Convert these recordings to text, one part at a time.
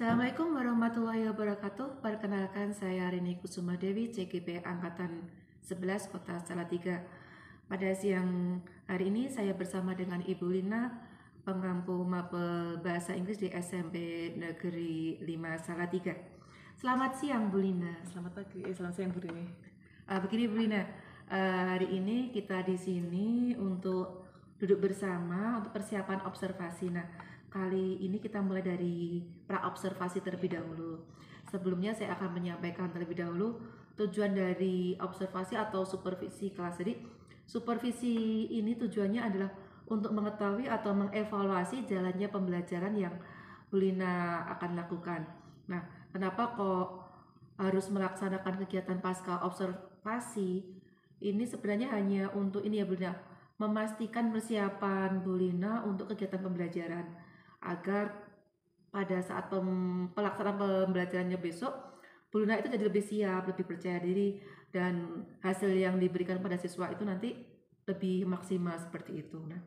Assalamualaikum warahmatullahi wabarakatuh. Perkenalkan saya Rini Kusuma Dewi, CGP Angkatan 11 Kota Salatiga. Pada siang hari ini saya bersama dengan Ibu Lina, pengampu mapel bahasa Inggris di SMP Negeri 5 Salatiga. Selamat siang Bu Lina. Selamat pagi, selamat siang Bu Rini. Begini Bu Lina, hari ini kita di sini untuk duduk bersama untuk persiapan observasi. Nah, kali ini kita mulai dari pra-observasi terlebih dahulu. Sebelumnya saya akan menyampaikan terlebih dahulu tujuan dari observasi atau supervisi kelas. Jadi, supervisi ini tujuannya adalah untuk mengetahui atau mengevaluasi jalannya pembelajaran yang Bu Lina akan lakukan. Nah, kenapa kok harus melaksanakan kegiatan pasca observasi? Ini sebenarnya hanya untuk ini ya Bu Lina, memastikan persiapan Bu Lina untuk kegiatan pembelajaran agar pada saat pelaksanaan pembelajarannya besok Bu Lina itu jadi lebih siap, lebih percaya diri, dan hasil yang diberikan pada siswa itu nanti lebih maksimal seperti itu. Nah,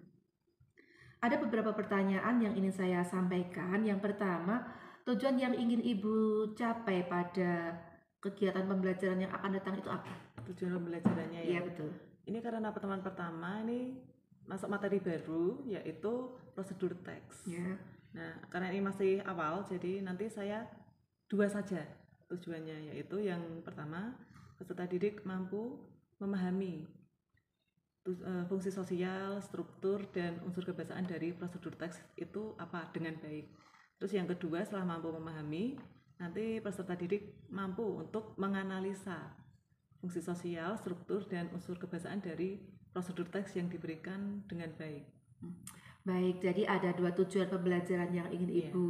ada beberapa pertanyaan yang ingin saya sampaikan. Yang pertama, tujuan yang ingin Ibu capai pada kegiatan pembelajaran yang akan datang itu apa? Tujuan pembelajarannya ya? Iya, betul. Ini karena pertemuan pertama ini masuk materi baru, yaitu prosedur teks. Ya. Nah, karena ini masih awal, jadi nanti saya dua saja tujuannya, yaitu yang pertama, peserta didik mampu memahami fungsi sosial, struktur, dan unsur kebahasaan dari prosedur teks itu apa dengan baik. Terus yang kedua, setelah mampu memahami, nanti peserta didik mampu untuk menganalisa fungsi sosial, struktur, dan unsur kebahasaan dari prosedur teks yang diberikan dengan baik. Baik, jadi ada dua tujuan pembelajaran yang ingin Ibu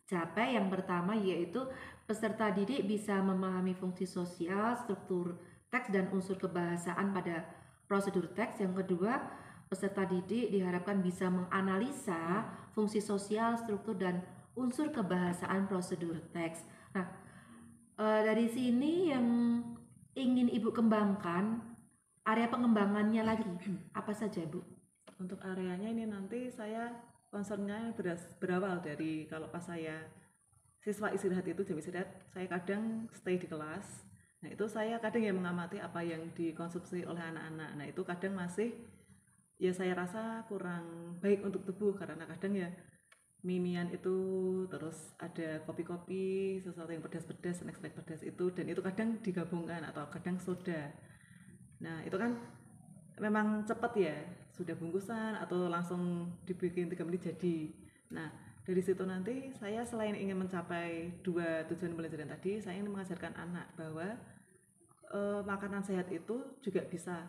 capai. Yang pertama yaitu peserta didik bisa memahami fungsi sosial, struktur teks, dan unsur kebahasaan pada prosedur teks. Yang kedua, peserta didik diharapkan bisa menganalisa fungsi sosial, struktur, dan unsur kebahasaan prosedur teks. Nah, dari sini yang ingin Ibu kembangkan, area pengembangannya lagi apa saja Bu? Untuk areanya ini nanti saya concernnya berawal dari kalau pas saya siswa istirahat itu jam istirahat, saya kadang stay di kelas. Nah itu saya kadang ya mengamati apa yang dikonsumsi oleh anak-anak. Nah itu kadang masih ya saya rasa kurang baik untuk tubuh, karena kadang ya mimian itu, terus ada kopi-kopi, sesuatu yang pedas-pedas, snack-snack pedas itu, dan itu kadang digabungkan atau kadang soda. Nah itu kan memang cepat ya, sudah bungkusan atau langsung dibikin 3 menit jadi. Nah dari situ nanti saya selain ingin mencapai dua tujuan pembelajaran tadi, saya ingin mengajarkan anak bahwa makanan sehat itu juga bisa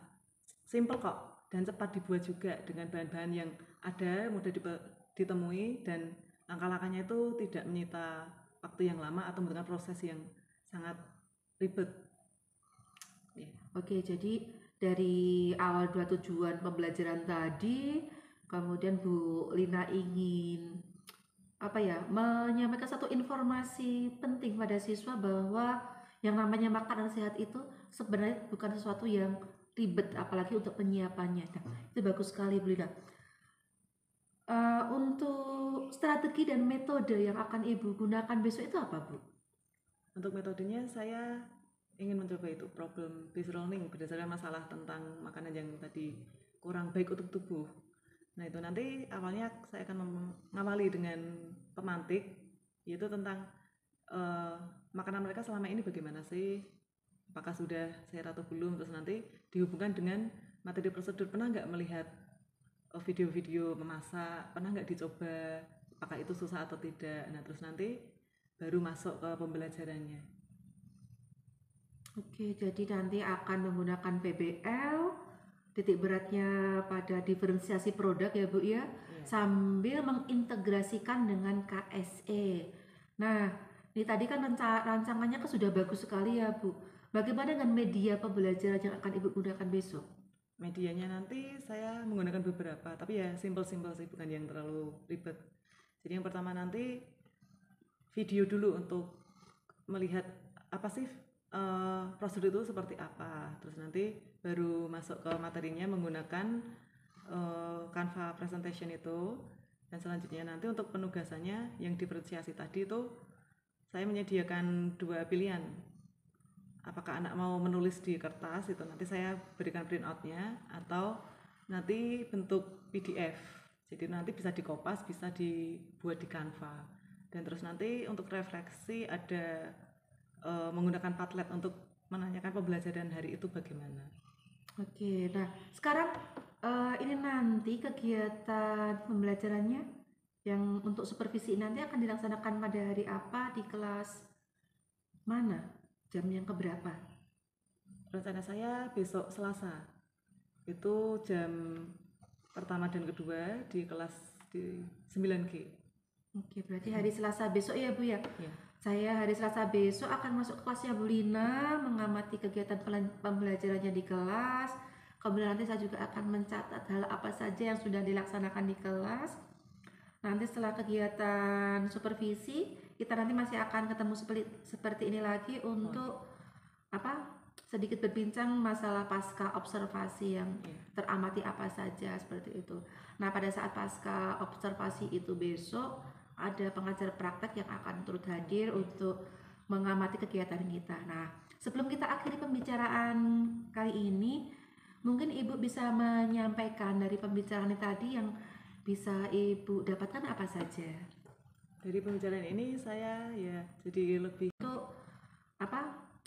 simple kok dan cepat dibuat juga dengan bahan-bahan yang ada, mudah ditemui, dan langkah-langkahnya itu tidak menyita waktu yang lama atau membutuhkan proses yang sangat ribet. Oke, jadi dari awal dua tujuan pembelajaran tadi, kemudian Bu Lina ingin menyampaikan satu informasi penting pada siswa bahwa yang namanya makanan sehat itu sebenarnya bukan sesuatu yang ribet, apalagi untuk penyiapannya. Nah, itu bagus sekali Bu Lina. Untuk strategi dan metode yang akan Ibu gunakan besok itu apa Bu? Untuk metodenya saya ingin mencoba itu problem based learning berdasarkan masalah tentang makanan yang tadi kurang baik untuk tubuh. Nah itu nanti awalnya saya akan mengawali dengan pemantik, yaitu tentang makanan mereka selama ini bagaimana sih, apakah sudah sehat atau belum. Terus nanti dihubungkan dengan materi prosedur, pernah nggak melihat video-video memasak, pernah nggak dicoba, apakah itu susah atau tidak. Nah terus nanti baru masuk ke pembelajarannya. Oke, jadi nanti akan menggunakan PBL, titik beratnya pada diferensiasi produk ya Bu ya, sambil mengintegrasikan dengan KSE. Nah, ini tadi kan rancangannya kan sudah bagus sekali ya Bu. Bagaimana dengan media pembelajaran yang akan Ibu gunakan besok? Medianya nanti saya menggunakan beberapa, tapi ya simple-simple sih, bukan yang terlalu ribet. Jadi yang pertama nanti video dulu untuk melihat apa sih prosedur itu seperti apa. Terus nanti baru masuk ke materinya menggunakan Canva presentation itu. Dan selanjutnya nanti untuk penugasannya yang diferensiasi tadi itu saya menyediakan 2 pilihan. Apakah anak mau menulis di kertas itu nanti saya berikan printoutnya, atau nanti bentuk PDF. Jadi nanti bisa dikopas, bisa dibuat di Canva. Dan terus nanti untuk refleksi ada menggunakan Padlet untuk menanyakan pembelajaran hari itu bagaimana. Oke, nah sekarang ini nanti kegiatan pembelajarannya yang untuk supervisi nanti akan dilaksanakan pada hari apa, di kelas mana, jam yang keberapa? Rencana saya besok Selasa, itu jam pertama dan kedua di kelas di 9G. Oke, berarti hari Selasa besok ya Bu ya? Ya. Saya hari Selasa besok akan masuk kelasnya Bu Lina, mengamati kegiatan pembelajarannya di kelas. Kemudian nanti saya juga akan mencatat hal apa saja yang sudah dilaksanakan di kelas. Nanti setelah kegiatan supervisi, kita nanti masih akan ketemu seperti ini lagi untuk sedikit berbincang masalah pasca observasi yang teramati apa saja seperti itu. Nah, pada saat pasca observasi itu besok ada pengajar praktek yang akan turut hadir untuk mengamati kegiatan kita. Nah, sebelum kita akhiri pembicaraan kali ini, mungkin Ibu bisa menyampaikan dari pembicaraan tadi yang bisa Ibu dapatkan apa saja? Dari pembicaraan ini saya ya jadi lebih untuk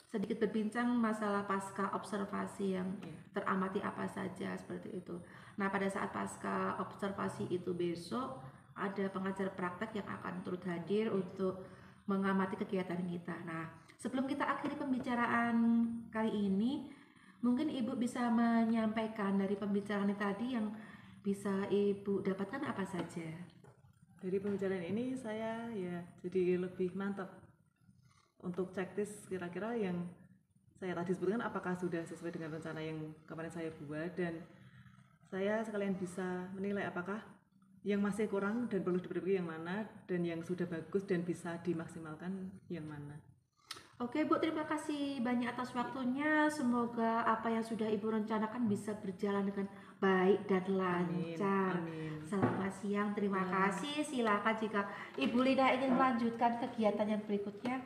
sedikit berbincang masalah pasca observasi yang teramati apa saja seperti itu. Nah, pada saat pasca observasi itu besok ada pengajar praktek yang akan turut hadir untuk mengamati kegiatan kita. Nah, sebelum kita akhiri pembicaraan kali ini, mungkin Ibu bisa menyampaikan dari pembicaraan tadi yang bisa Ibu dapatkan apa saja? Dari pembicaraan ini saya ya jadi lebih mantap untuk checklist kira-kira yang saya tadi sebutkan apakah sudah sesuai dengan rencana yang kemarin saya buat, dan saya sekalian bisa menilai apakah yang masih kurang dan perlu diperbaiki yang mana, dan yang sudah bagus dan bisa dimaksimalkan yang mana. Oke Bu, terima kasih banyak atas waktunya. Semoga apa yang sudah Ibu rencanakan bisa berjalan dengan baik dan lancar. Amin. Selamat siang, terima kasih. Silakan jika Ibu Lina ingin melanjutkan kegiatan yang berikutnya.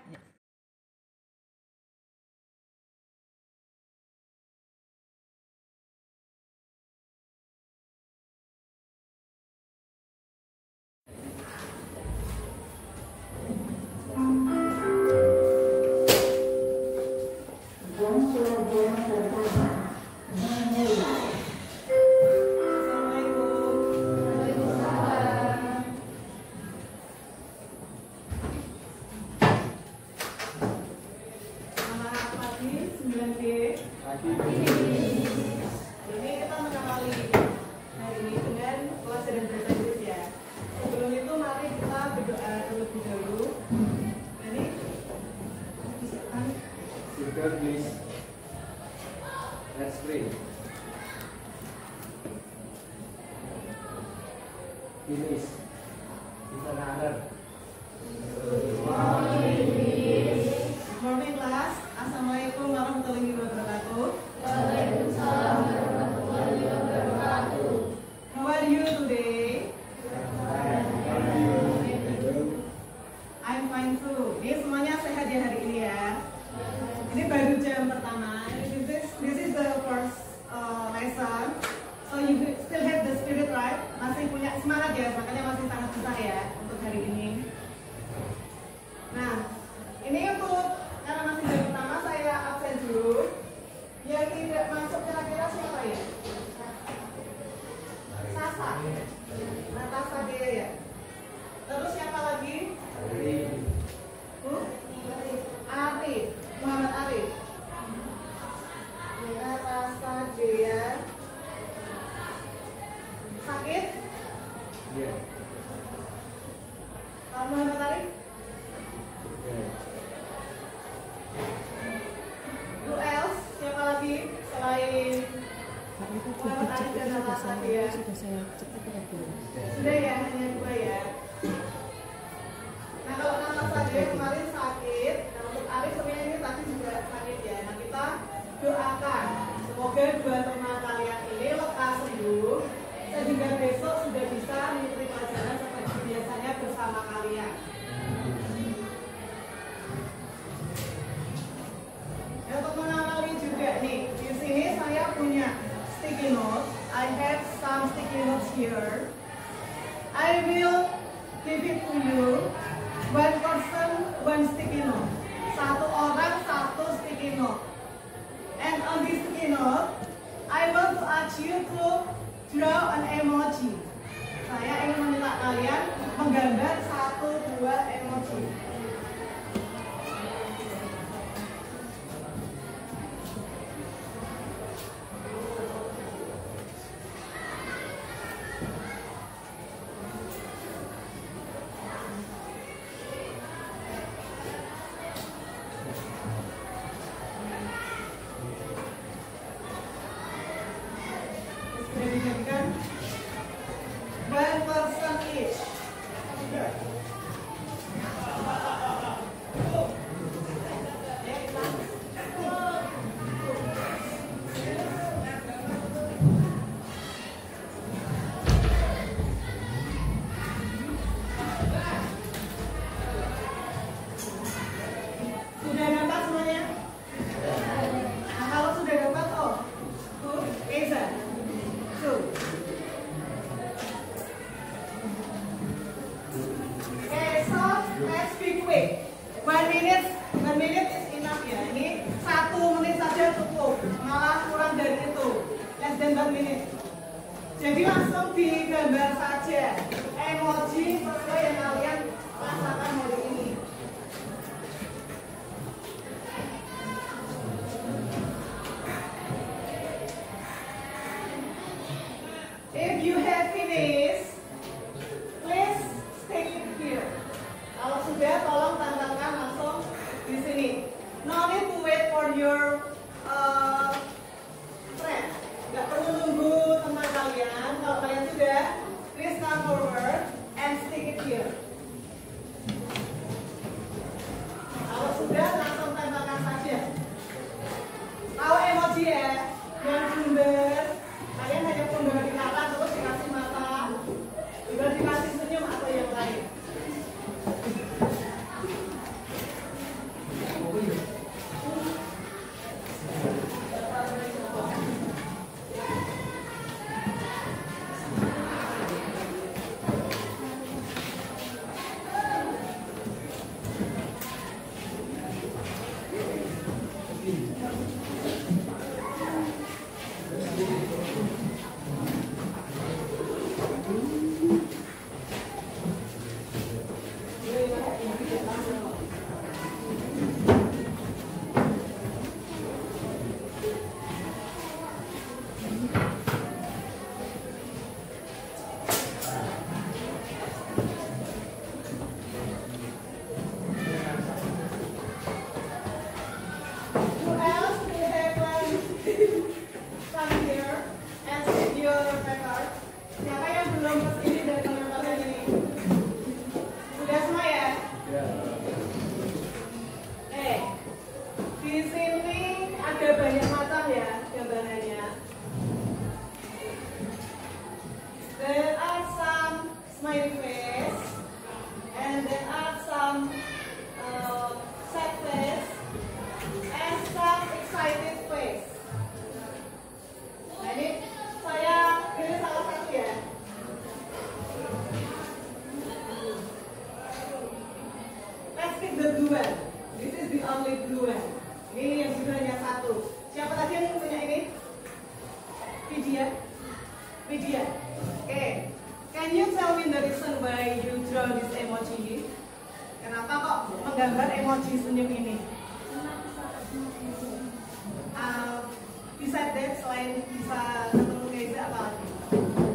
Please, let's pray. Finish. It's an honor. Morning class, Assalamualaikum warahmatullahi wabarakatuh. Waalaikumsalam warahmatullahi wabarakatuh. How are you today? I'm fine too. Ini semuanya sehat ya hari ini ya. Ini baru jam pertama. This is the first lesson. So you still have the spirit, right? Masih punya semangat ya, makanya masih sangat susah ya untuk hari ini. Nah, ini untuk karena masih jam pertama saya absen dulu. Yang tidak masuk kira-kira siapa ya? Sasa. Natasha dia ya. Terus siapa lagi? Arif. Muhammad Arif. Natasha dia. Sakit? Iya. Muhammad Arif? Who else? Siapa lagi selain Muhammad Arif dan Natasha dia? Sudah ya, hanya dua ya. Nah, kalau Natasha dia kemarin sakit, nah untuk Arif sebenarnya ini tadi juga sakit ya. Nah, kita doakan semoga dua teman kalian ini lekas sembuh sehingga besok sudah bisa mengikuti pelajaran seperti kalian. Untuk mengawali juga nih, di sini saya punya sticky note. I have some sticky notes here. I will give it to you. One person, one sticky note. Satu orang, satu sticky note. And on this sticky note, I want to ask you to draw an emoji. Saya ingin meminta kalian menggambar 1-2 emoji. Sudah dijadikan one person each. Sudah dapat semuanya? Nah, kalau sudah dapat, oh, good, Eza. So, okay, so let's be quick. 1 minute is enough ya. Ini 1 menit saja cukup. Malah kurang dari itu. Less than 1 minute. Jadi langsung digambar saja emoji sesuai yang kalian rasakan hari ini. If you have finished, please stick it here. Kalau sudah, tolong tantangkan langsung di sini. No need to wait for your friend. Gak perlu nunggu teman kalian. Kalau kalian sudah, please come forward and stick it here. Kalau sudah, langsung tantangkan saja. Tahu emoji ya? Yang bundar. Kalian hanya punggung di kanan terus dikasih mata, juga dikasih senyum atau yang lain. Who else do you have come here and sit your record? Siapa yang belum kesini dari teman-teman ini? Sudah semua ya? Di sini ada banyak macam ya gambarannya. There are some smiley face and there are some sad face and some excited face. Nah ini saya pilih salah satu ya. Let's pick the blue one. This is the only blue one. Ini yang sudah hanya satu. Siapa tadi yang punya ini? Vidya. Vidya. Okay. Can you tell me the reason why you draw this emoji? Kenapa kok menggambar emoji senyum ini? Bisa deh selain bisa ketemu Keza apa lagi?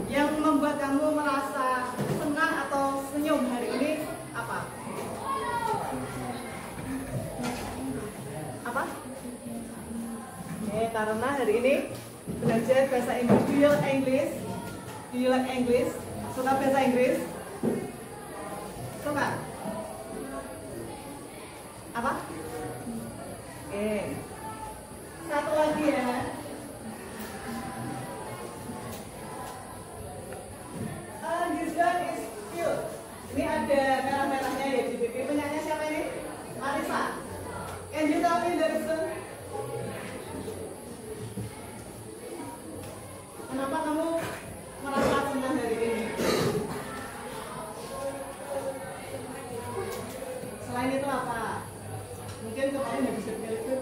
Yang membuat kamu merasa senang atau senyum hari ini apa? Apa? Karena hari ini belajar bahasa Inggris. Do you like English? Do you like English? Suka bahasa Inggris? Suka? Apa? Satu lagi ya. This one is cute. Ini ada merah-merah Selain itu apa? Mungkin kemarin nggak bisa dikalikan.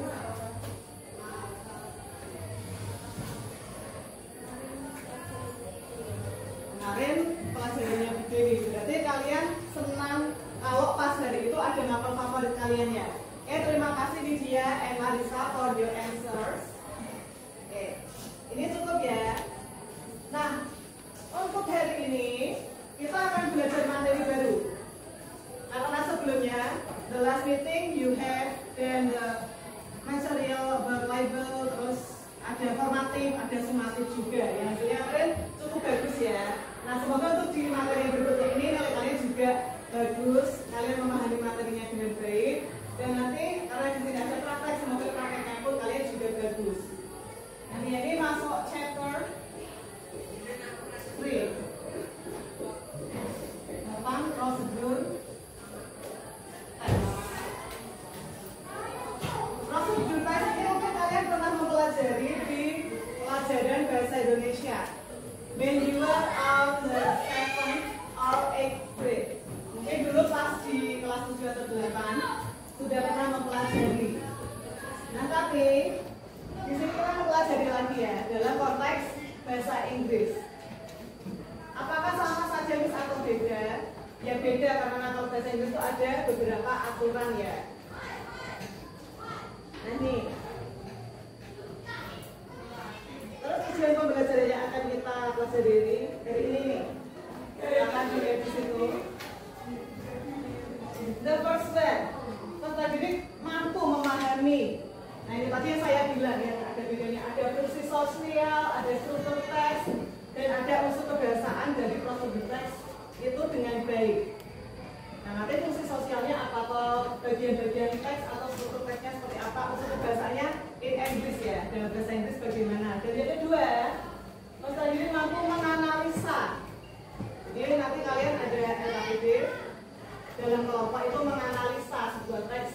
Kemarin pelajarannya begini, berarti kalian senang kalau pas hari itu ada novel favorit kalian ya. Terima kasih Lydia and Marisa for your answers. Ini cukup ya. Nah, untuk hari ini kita akan belajar materi baru. Karena sebelumnya the last meeting you have then the material label, terus ada formatif, ada sumatif juga. Yang hasilnya kalian cukup bagus ya. Nah, semoga untuk di materi berikutnya ini kalian juga bagus, kalian memahami materinya dengan baik, dan nanti karena di sini ada praktek, semoga prakteknya pun kalian juga bagus. Nanti ini masuk chapter 3. Tentang prosedur tes. Prosedur tes ini mungkin kalian pernah mempelajari di pelajaran bahasa Indonesia. When you are on the 7th or 8th grade. Mungkin dulu pas di kelas 7 atau 8 sudah pernah mempelajari. Nah tapi di sini kita mempelajari lagi ya dalam konteks bahasa Inggris. Apakah sama saja Miss atau beda? Ya beda karena kalau bahasa Inggris itu ada beberapa aturan ya. Nah nih. Terus tujuan pembelajaran yang akan kita pelajari dari ini nih. Akan dilihat di situ. The first one, peserta didik mampu memahami. Nah ini tadi yang saya bilang ya, ada bedanya, ada fungsi sosial, ada struktur teks, dan ada unsur kebahasaan dari prosedur teks itu dengan baik. Nah nanti fungsi sosialnya apa, atau bagian-bagian teks atau struktur teksnya seperti apa, unsur kebahasaannya in English ya, dalam bahasa Inggris bagaimana. Dan yang kedua, peserta didik mampu menganalisa. Ini nanti kalian ada LKPD dalam kelompok itu menganalisa sebuah teks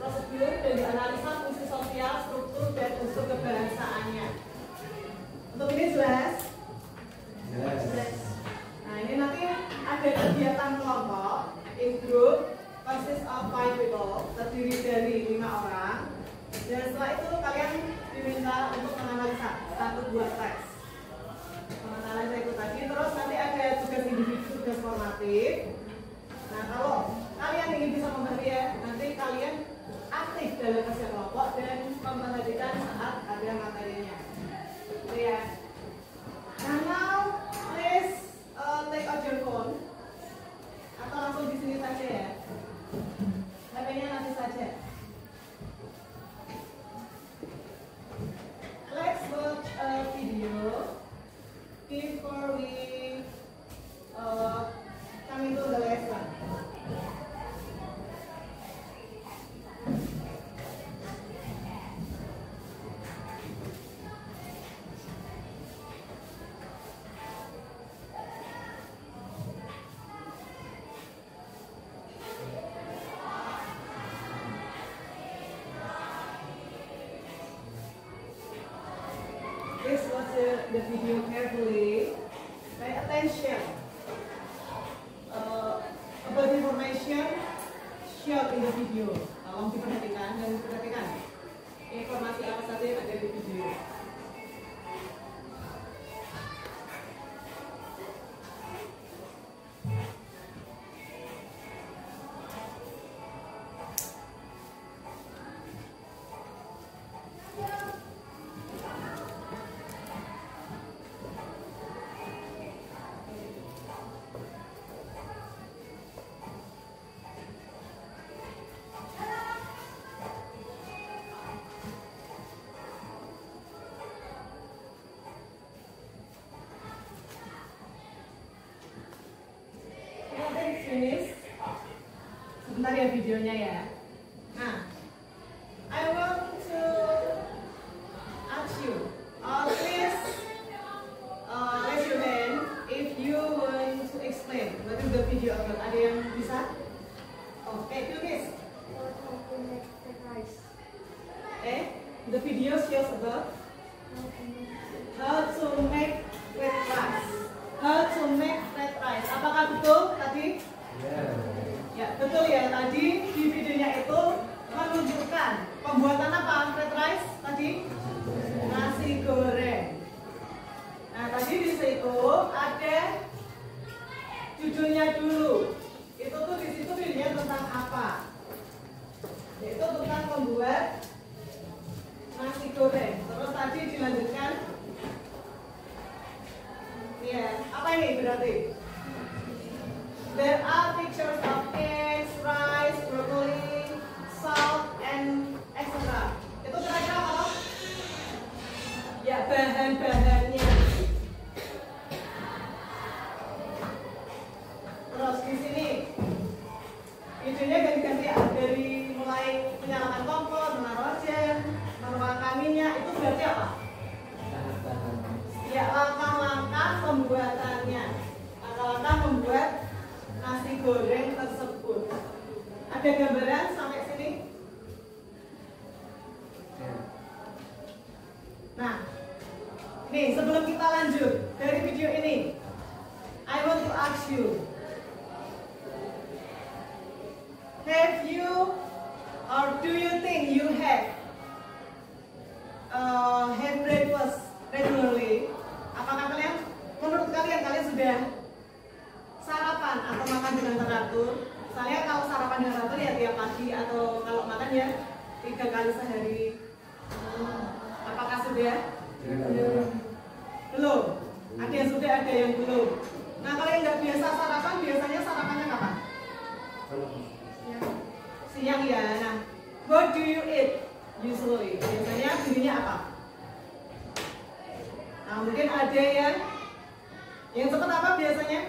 prosedur dan dianalisa fungsi sosial, struktur, dan unsur kebahasaannya. Untuk ini jelas? Jelas. Nah ini nanti ada kegiatan kelompok in group consist of 5 people, terdiri dari 5 orang. Dan setelah itu kalian diminta untuk menganalisa satu buah teks. Menganalisa itu tadi, terus nanti ada tugas individu, tugas formatif. Nah kalau kalian ingin bisa memahami ya, nanti kalian aktif dalam kerja kelompok dan memperhatikan saat ada materinya. Gitu ya. Nah now please take out your phone atau langsung di sini saja ya. HP-nya nanti saja. Let's watch a video before we come into the lesson. Please watch the video carefully. Pay attention. About information shared in the video. Tolong diperhatikan dan diperhatikan informasi apa saja yang ada di video. Sebentar ya videonya ya. Nah, I want to ask you, please raise your hand if you want to explain what is the video about. Ada yang bisa? Okay, please. The video shows about how to make red rice. How to make red rice. Apakah betul tadi? Yeah. Ya, betul ya, tadi di videonya itu menunjukkan pembuatan apa? Fried rice tadi? Nasi goreng. Nah, tadi di situ ada judulnya dulu. Itu tuh di situ videonya tentang apa? Yaitu tentang membuat nasi goreng. Terus tadi dilanjutkan. Ya, apa ini berarti? There are pictures of eggs, rice, broccoli, salt, and etc. Itu kira-kira apa? Ya, bahan-bahannya. Terus di sini videonya ganti-ganti ya, dari mulai menyalakan kompor, menaruh wajan, menuangkan minyak, itu berarti apa? Ya, langkah-langkah pembuatannya. Langkah-langkah membuat nasi goreng tersebut. Ada gambaran sampai sini? Nah, nih sebelum kita lanjut dari video ini, I want to ask you, have you or do you think you have breakfast regularly? Apakah menurut kalian sudah sarapan atau makan dengan teratur? Misalnya kalau sarapan dengan teratur ya tiap pagi, atau kalau makan ya 3 kali sehari. Apakah sudah? Belum. Ada yang sudah, ada yang belum. Nah, kalau yang nggak biasa sarapan, biasanya sarapannya kapan? Siang ya. Nah, what do you eat usually? Biasanya dirinya apa? Nah, mungkin ada yang cepat apa biasanya?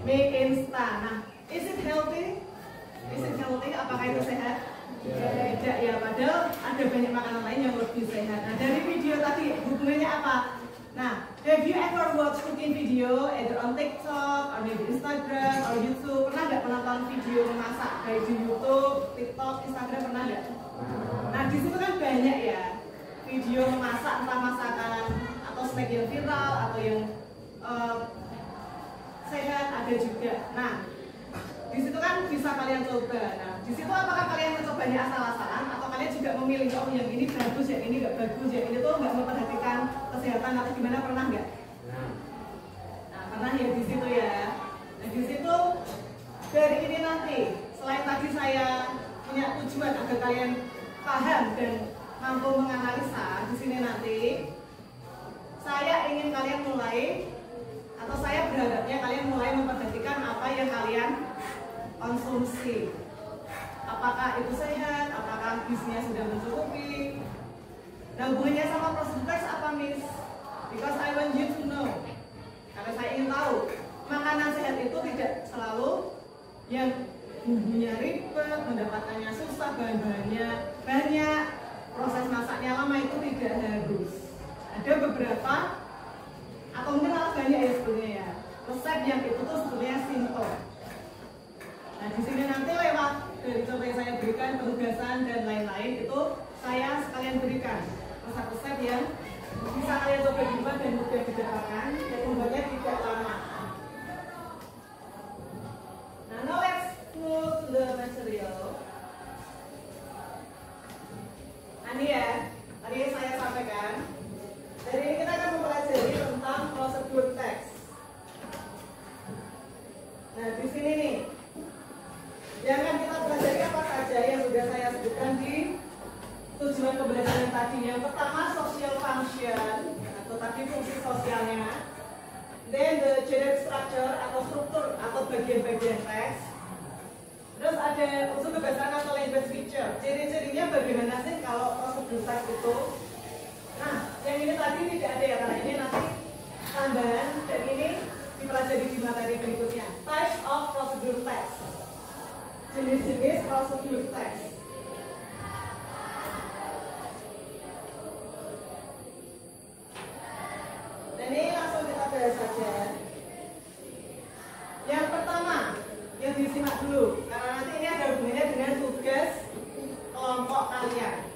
Mie instan. Nah, is it healthy? Is it healthy? Apakah itu sehat? Tidak ya, padahal ada banyak makanan lain yang lebih sehat. Nah, dari video tadi hubungannya apa? Nah, have you ever watch cooking video either on TikTok or maybe Instagram or YouTube? Pernah nggak menonton video memasak baik di YouTube, TikTok, Instagram, pernah nggak? Nah, di situ kan banyak ya video memasak, entah masakan atau snack yang viral atau yang sehat ada juga. Nah, di situ kan bisa kalian coba. Nah, di situ apakah kalian mencobanya asal-asalan atau kalian juga memilih oh yang ini bagus, yang ini nggak bagus, yang ini tuh nggak memperhatikan kesehatan atau gimana, pernah nggak? Nah, pernah ya di situ ya. Nah, di situ dari ini nanti selain tadi saya punya tujuan agar kalian paham dan mampu menganalisa, di sini nanti saya ingin kalian mulai, atau saya berharapnya kalian mulai memperhatikan apa yang kalian konsumsi. Apakah itu sehat, apakah gizinya sudah mencukupi. Nah, hubungannya sama prosedur teks apa, Miss? Because I want you to know. Karena saya ingin tahu, makanan sehat itu tidak selalu yang bumbunya ribet, mendapatkannya susah, bahan-bahannya banyak, proses masaknya lama, itu tidak harus. Ada beberapa atau mungkin malah banyak ya sebenarnya ya resep yang itu tuh sebenarnya simple. Nah, di sini nanti lewat dari contoh yang saya berikan, penugasan dan lain-lain, itu saya sekalian berikan resep-resep yang bisa kalian coba di rumah dan mudah didapatkan dan membuatnya tidak lama. Nah, now let's move to the material. Nah, ini ya, tadi saya sampaikan. Dari ini kita akan mempelajari tentang prosedur teks. Nah, di sini nih, yang akan kita pelajari apa saja yang sudah saya sebutkan di tujuan pembelajaran tadi. Yang pertama, social function atau tadi fungsi sosialnya. Then the generic structure atau struktur atau bagian-bagian teks. Terus ada unsur kebiasaan atau language feature. Ciri-cirinya bagaimana sih kalau prosedur teks itu? Nah, yang ini tadi tidak ada ya, karena ini nanti tambahan dan ini dipelajari di materi berikutnya. Types of prosedur text. Jenis-jenis prosedur teks. Dan ini langsung kita bahas saja. Yang pertama, yang disimak dulu, karena nanti ini ada hubungannya dengan tugas kelompok kalian.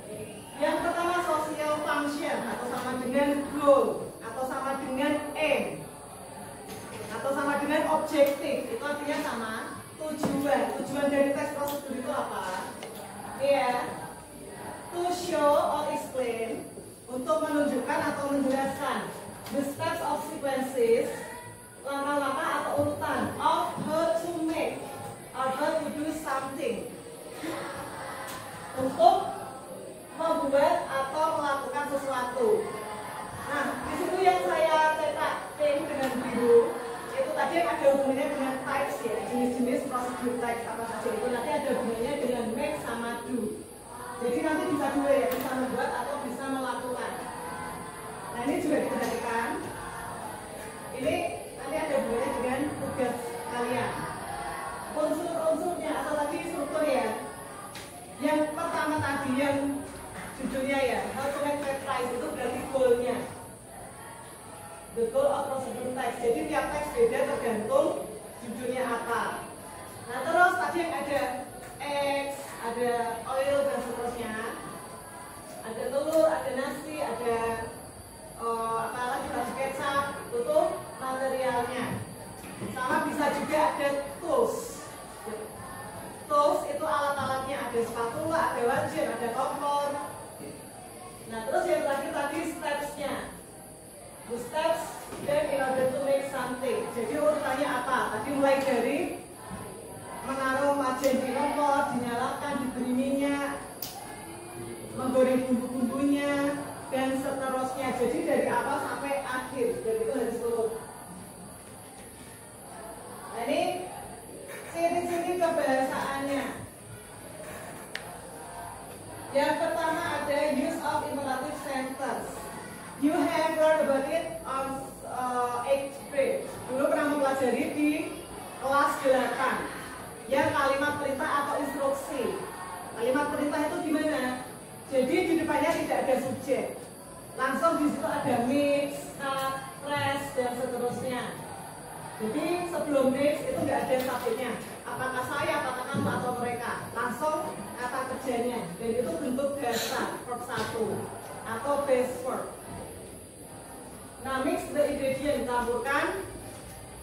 Yang pertama, social function atau sama dengan goal atau sama dengan aim atau sama dengan objektif, itu artinya sama tujuan dari menunjukkan atau menjelaskan the steps of sequences, langkah-langkah atau urutan of how to make or how to do something, untuk membuat atau melakukan sesuatu. Nah, di situ yang saya cetak pink dengan biru itu tadi yang ada hubungannya dengan types ya, jenis-jenis prosedur types apa saja itu nanti ada hubungannya dengan make sama do. Jadi nanti bisa dua ya, bisa membuat atau bisa melakukan. Nah ini juga diperhatikan. Ini nanti ada hubungannya dengan tugas kalian. Unsur-unsurnya atau tadi struktur ya. Yang pertama tadi yang judulnya ya, how to make price itu berarti goalnya. The goal of procedure text. Jadi tiap teks beda tergantung judulnya apa. Nah terus tadi yang ada eggs, ada oil dan seterusnya. Ada telur, ada nasi, ada apa lagi, ada kecap. Itu tuh materialnya. Sama bisa juga ada tools. Tools itu alat-alatnya, ada spatula, ada wajan, ada kompor. Nah terus yang terakhir tadi stepsnya. The steps then in order to make something. Jadi urutannya apa? Tadi mulai dari menaruh wajan di kompor, dinyalakan, diberi minyak, menggoreng bumbu-bumbunya, dan seterusnya. Jadi dari awal sampai akhir, dan itu harus turun. Nah ini ciri-ciri kebahasaannya. Yang pertama ada use of imperative sentence. You have learned about it on 8th grade. Dulu pernah mempelajari di kelas 8. Yang kalimat perintah atau instruksi. Kalimat perintah itu gimana? Jadi di depannya tidak ada subjek. Langsung di situ ada mix, cut, press, dan seterusnya. Jadi sebelum mix itu nggak ada subjeknya. Apakah saya, apakah kamu, atau mereka. Langsung kata kerjanya. Dan itu bentuk dasar, verb 1 atau base verb. Nah, mix the ingredient, campurkan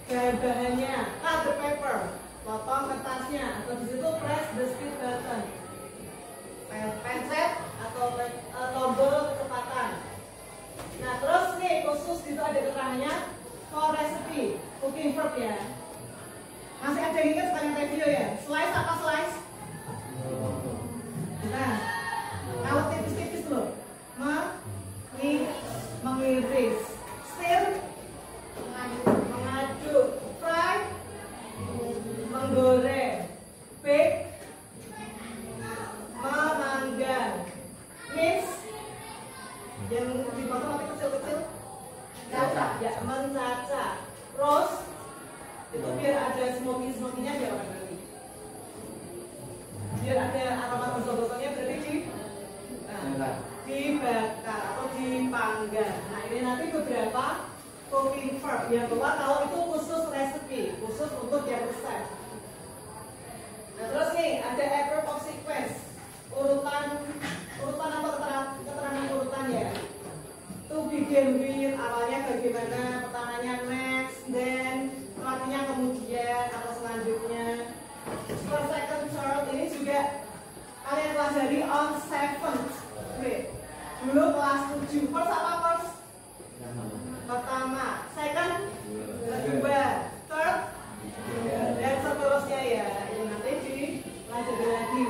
bahan-bahannya. Cut the paper, potong kertasnya. Atau di situ press the speed button, pencet atau tombol kecepatan. Nah, terus nih khusus itu ada keterangannya for recipe, cooking verb ya. Masih ada yang ingat sepanjang review ya? Slice apa slice? Nah, kalau tipis-tipis loh, mengiris. Stir, mengaduk. Fry, menggoreng. Bake, memanggang. Mix, yang dipotong tapi kecil-kecil. Cacah, ya, mencacah. Roast, itu biar ada smoky-smoky-nya biar apa nanti? Biar ada aroma gosong-gosongnya berarti dibakar atau dipanggang. Nah ini nanti beberapa cooking verb yang keluar kalau itu khusus recipe, khusus untuk yang resep. Nah terus nih ada adverb of sequence, urutan apa keterangan urutan ya. To begin with, awalnya bagaimana, pertamanya next, then selanjutnya kemudian atau selanjutnya. For second term ini juga kalian pelajari on 7th grade. Dulu kelas 7. First apa first? Pertama. Second? Kedua. Third? Dan seterusnya ya. Ini nanti dipelajari lagi.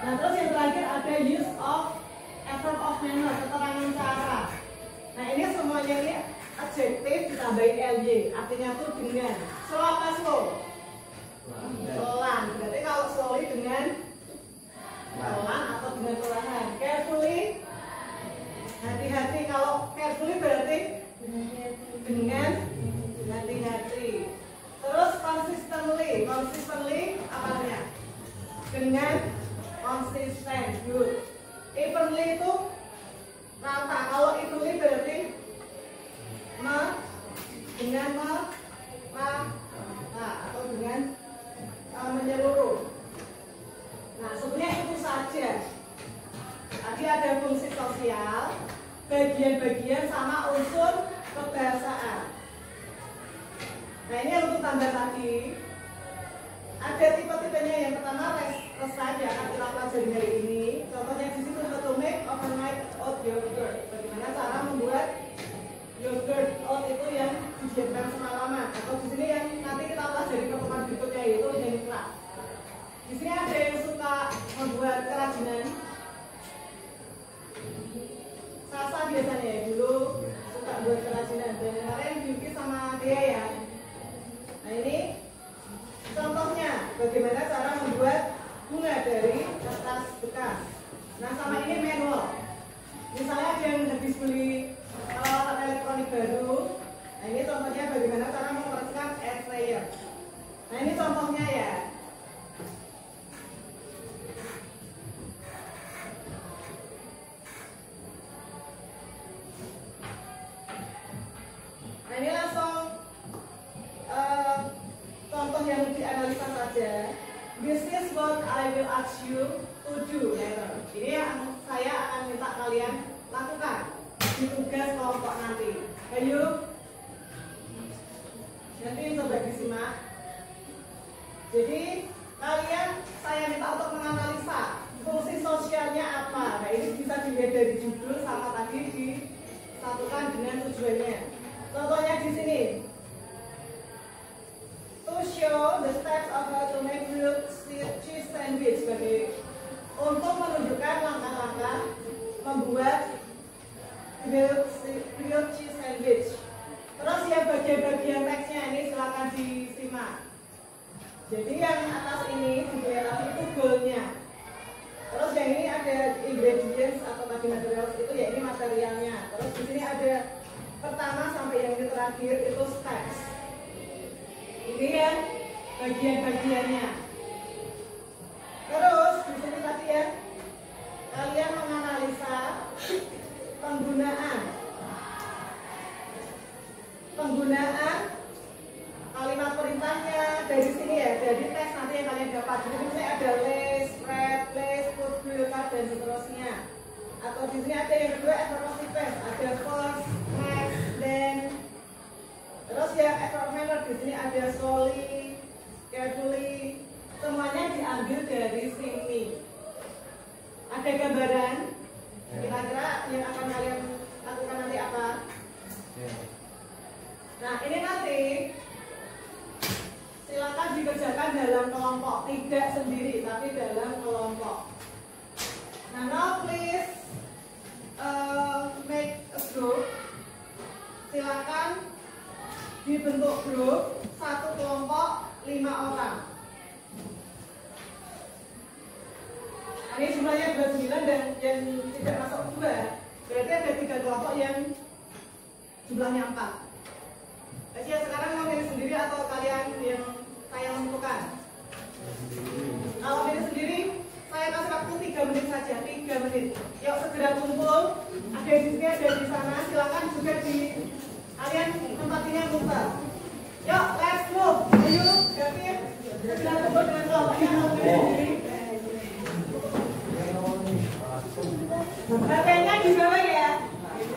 Nah terus yang terakhir ada use of adverb of manner, keterangan cara. Nah ini semuanya ini adjektif ditambahin ly, artinya tuh dengan. Slow apa slow? Pelan. Berarti kalau slowly dengan pelan atau dengan perlahan. Carefully, hati-hati. Kalau carefully berarti dengan hati-hati. Terus consistently apa artinya? Dengan konsisten. Good. Evenly itu rata. Kalau evenly berarti dengan atau dengan menyeluruh. Nah sebenarnya itu saja. Tadi ada fungsi sosial, bagian-bagian sama unsur kebahasaan. Nah ini untuk tambah tadi. Ada tipe-tipenya. Yang pertama recite yang akan kita pelajari hari ini. Contohnya di situ to make overnight oat yogurt. Bagaimana cara membuat membuat kerajinan. Sasa biasanya ya dulu suka buat kerajinan, dan kemarin Yuki sama dia ya. Nah ini contohnya bagaimana cara membuat bunga dari kertas bekas. Nah sama ini manual. Misalnya ada yang habis beli alat elektronik baru. Nah ini contohnya bagaimana cara mengoperasikan air fryer. Nah ini contohnya ya. Nah ini langsung contoh yang dianalisa saja. This is what I will ask you to do later. Ini yang saya akan minta kalian lakukan di tugas kelompok nanti. Ayo, nanti coba disimak. Jadi kalian saya minta untuk menganalisa fungsi sosialnya apa. Nah ini bisa dilihat dari judul sama tadi disatukan dengan tujuannya. Contohnya di sini. To show the steps of how to make grilled cheese sandwich, untuk menunjukkan langkah-langkah membuat grilled cheese sandwich. Terus ya bagian-bagian teksnya ini silakan disimak. Jadi yang atas ini diklarifikasi itu goalnya. Terus yang ini ada ingredients atau tadi materials itu ya ini materialnya. Terus di sini ada pertama sampai yang ini terakhir itu steps. Ini ya bagian-bagiannya. Terus di sini tadi ya kalian menganalisa penggunaan kalimat perintahnya dari sini ya, dari teks nanti yang kalian dapat. Jadi misalnya ada list, spread, list, put, will, cut, dan seterusnya. Atau di sini ada yang kedua affirmative tense, ada first, next, then. Terus ya effort manner, di sini ada slowly, carefully, semuanya diambil dari sini. Ada gambaran, kira-kira yang akan kalian lakukan nanti apa? Nah ini nanti silakan dikerjakan dalam kelompok, tidak sendiri tapi dalam kelompok. Nah now please make a group. Silakan dibentuk grup, satu kelompok 5 orang. Ini jumlahnya 29 dan yang tidak masuk 2. Berarti ada 3 kelompok yang jumlahnya 4. Jadi ya sekarang mau milih sendiri atau kalian yang saya tentukan? Kalau milih sendiri, saya kasih waktu 3 menit saja, 3 menit. Yuk segera kumpul, ada di sini, ada di sana. Silakan juga di kalian tempatnya muka. Yuk, let's move. Ayo, Gavin. Segera kumpul dengan kelompoknya. Bagiannya di bawah ya.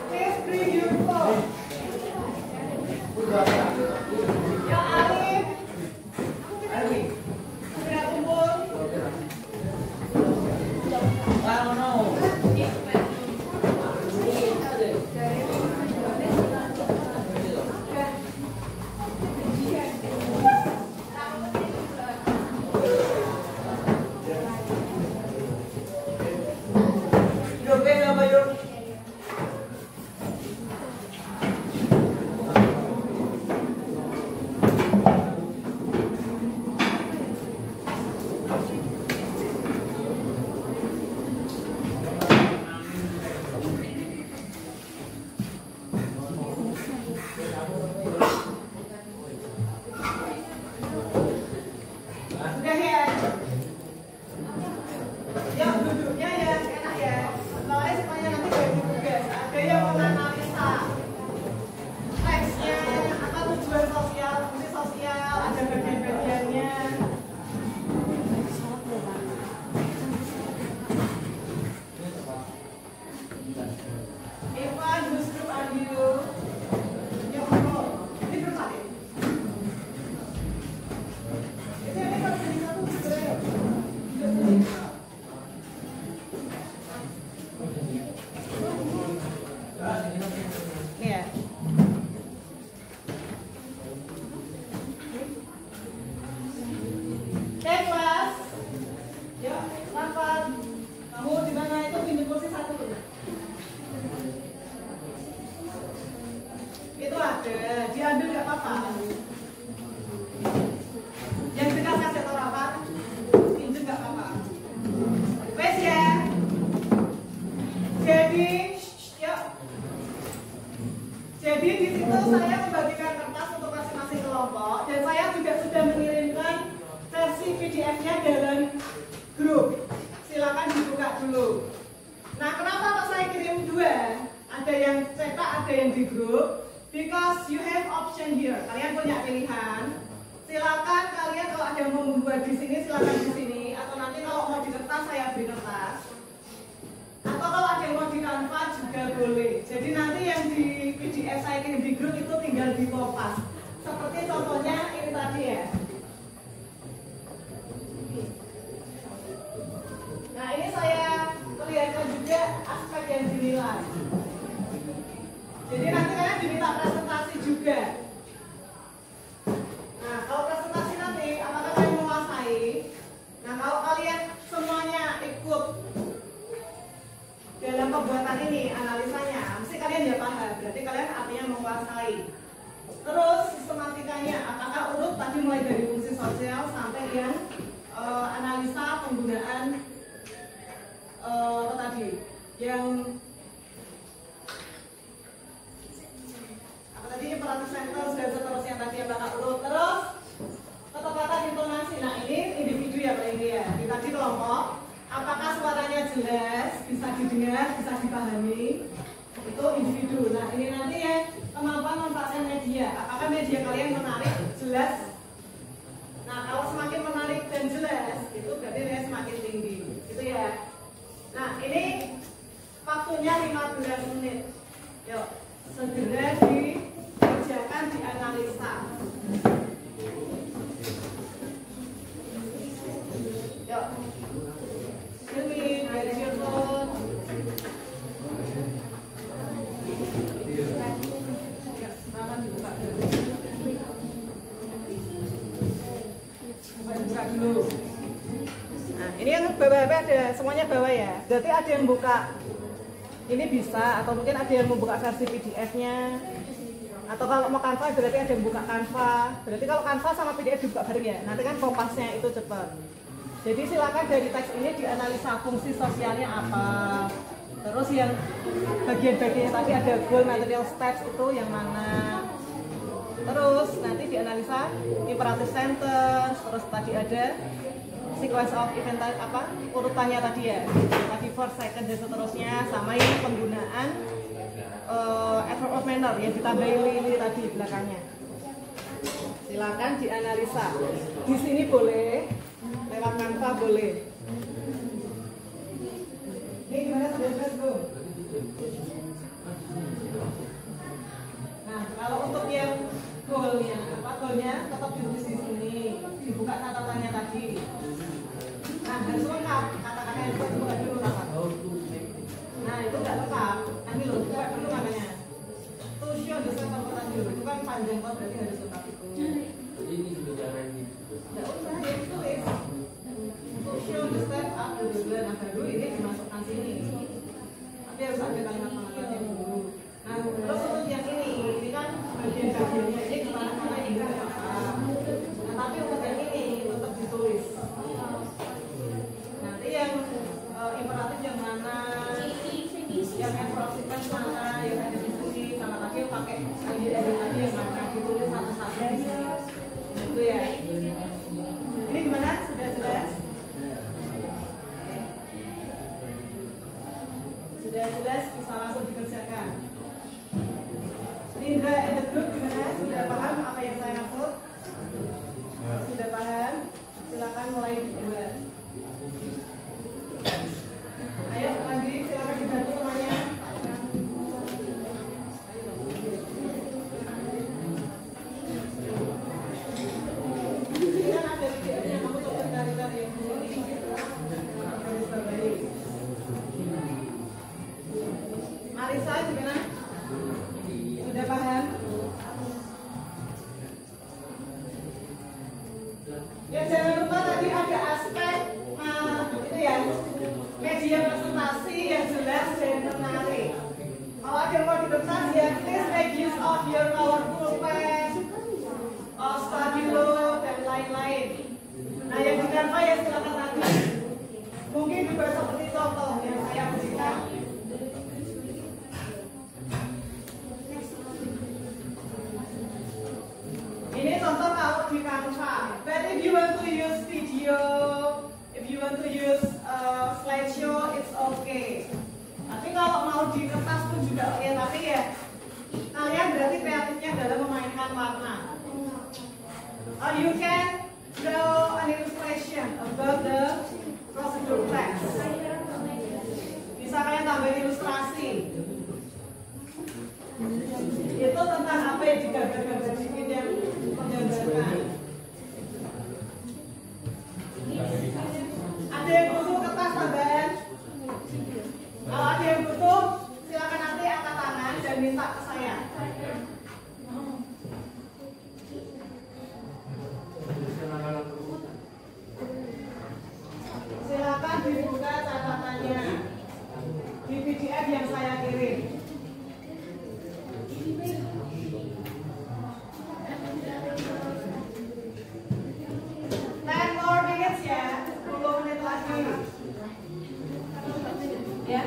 Please bring your phone. Yuk, Alif. Segera kumpul. itu saya membagikan kertas untuk masing-masing kelompok dan saya juga sudah mengirimkan versi PDF-nya dalam grup. Silakan dibuka dulu. Nah, kenapa kok saya kirim dua? Ada yang cetak, ada yang di grup. Because you have option here. Kalian punya pilihan. Silakan kalian kalau ada yang mau membuat di sini silakan di sini. Atau nanti kalau mau di kertas saya beri kertas. Atau kalau ada yang mau di Canva juga boleh. Jadi nanti yang di PDF saya kirim di grup itu tinggal di kopas. Seperti contohnya ini tadi ya. Nah, ini saya perlihatkan juga aspek yang dinilai. Jadi nanti kalian diminta presentasi juga. Nah, kalau presentasi nanti, apakah kalian menguasai? Nah, kalau kalian semuanya ikut dalam pembuatan ini, analisanya, mesti kalian ya paham. Berarti kalian artinya menguasai. Terus sistematikanya, apakah urut tadi mulai dari fungsi sosial sampai yang analisa penggunaan apa tadi? Yang tadi imperatif sentence dan seterusnya tadi apakah urut. Terus ketepatan intonasi. Nah, ini individu ya Pak ini ya. Di tadi kelompok. Apakah suaranya jelas, bisa didengar, bisa dipahami? Itu individu. Nah, ini nanti ya kemampuan memanfaatkan media. Apakah media kalian menarik, jelas? Nah, kalau semakin menarik dan jelas, itu berarti dia semakin tinggi. Gitu ya. Nah, ini waktunya 15 menit. Yuk, segera dikerjakan, dianalisa. Yuk. Ini dari siapa? Buka dulu. Nah, ini yang bawah-bawah ada, semuanya bawah ya. Berarti ada yang buka. Ini bisa, atau mungkin ada yang membuka versi PDF-nya. Atau kalau mau Canva berarti ada yang buka Canva. Berarti kalau Canva sama PDF dibuka bareng ya. Nanti kan kompasnya itu cepat. Jadi silakan dari teks ini dianalisa fungsi sosialnya apa. Terus yang bagian-bagiannya tadi ada goal, material steps itu yang mana. Terus nanti dianalisa imperative sentence. Terus tadi ada sequence of event apa urutannya tadi ya. Tadi first, second dan seterusnya. Sama ini penggunaan adverb of manner yang ditambahin li tadi belakangnya. Silakan dianalisa. Di sini boleh. Lewat Canva boleh. Ini gimana sudah jelas belum? Nah, kalau untuk yang goalnya, apa goalnya tetap ditulis di sini, dibuka catatannya tadi. Nah, harus lengkap. Kata-kata yang dibuka dulu lengkap. Nah, itu nggak lengkap. Nanti lo buka dulu makanya. To show the setup dulu. Itu kan panjang kok, berarti harus lengkap itu. Ini sudah jangan gitu. Nggak usah, dia tulis. Show the step up the bulan. Nah, baru ini dimasukkan sini. Tapi harus ada kalimat pengantarnya dulu. Nah, terus untuk yang ini kan bagian-bagiannya ini kemana-mana ini apa. Nah, tapi untuk yang ini tetap ditulis. Nanti yang imperatif yang mana, yang ekspresikan mana, yang ada di sini, sama lagi pakai ID tadi yang mana ditulis satu-satu di sini. Itu ya. Ini gimana? Sudah jelas? Sudah jelas, bisa langsung dikerjakan. Indra and the group gimana? Sudah paham apa yang saya maksud? Sudah paham? Silakan mulai dibuat. Ayo, Andri, silakan dibantu temannya. Ini kan ada videonya, kamu coba cari-cari yang ini. Garis bawahi. Marisa gimana? Sudah paham? Ya jangan lupa tadi ada aspek itu ya media presentasi yang jelas dan menarik. Kalau ada yang mau dipresentasi ya please make use of your powerful pen, study load dan lain-lain. Nah yang di Canva ya silakan nanti. Mungkin juga seperti contoh yang saya berikan. Or you can draw an illustration about the procedure text. Bisa kalian tambah ilustrasi. Itu tentang apa yang digambar-gambar sedikit yang menggambarkan. Ada yang butuh kertas tambahan? Kalau ada yang butuh, silakan nanti angkat tangan dan minta ke saya. Silakan dibuka catatannya di PDF yang saya kirim. 10 more minutes ya, 10 menit lagi. Ya.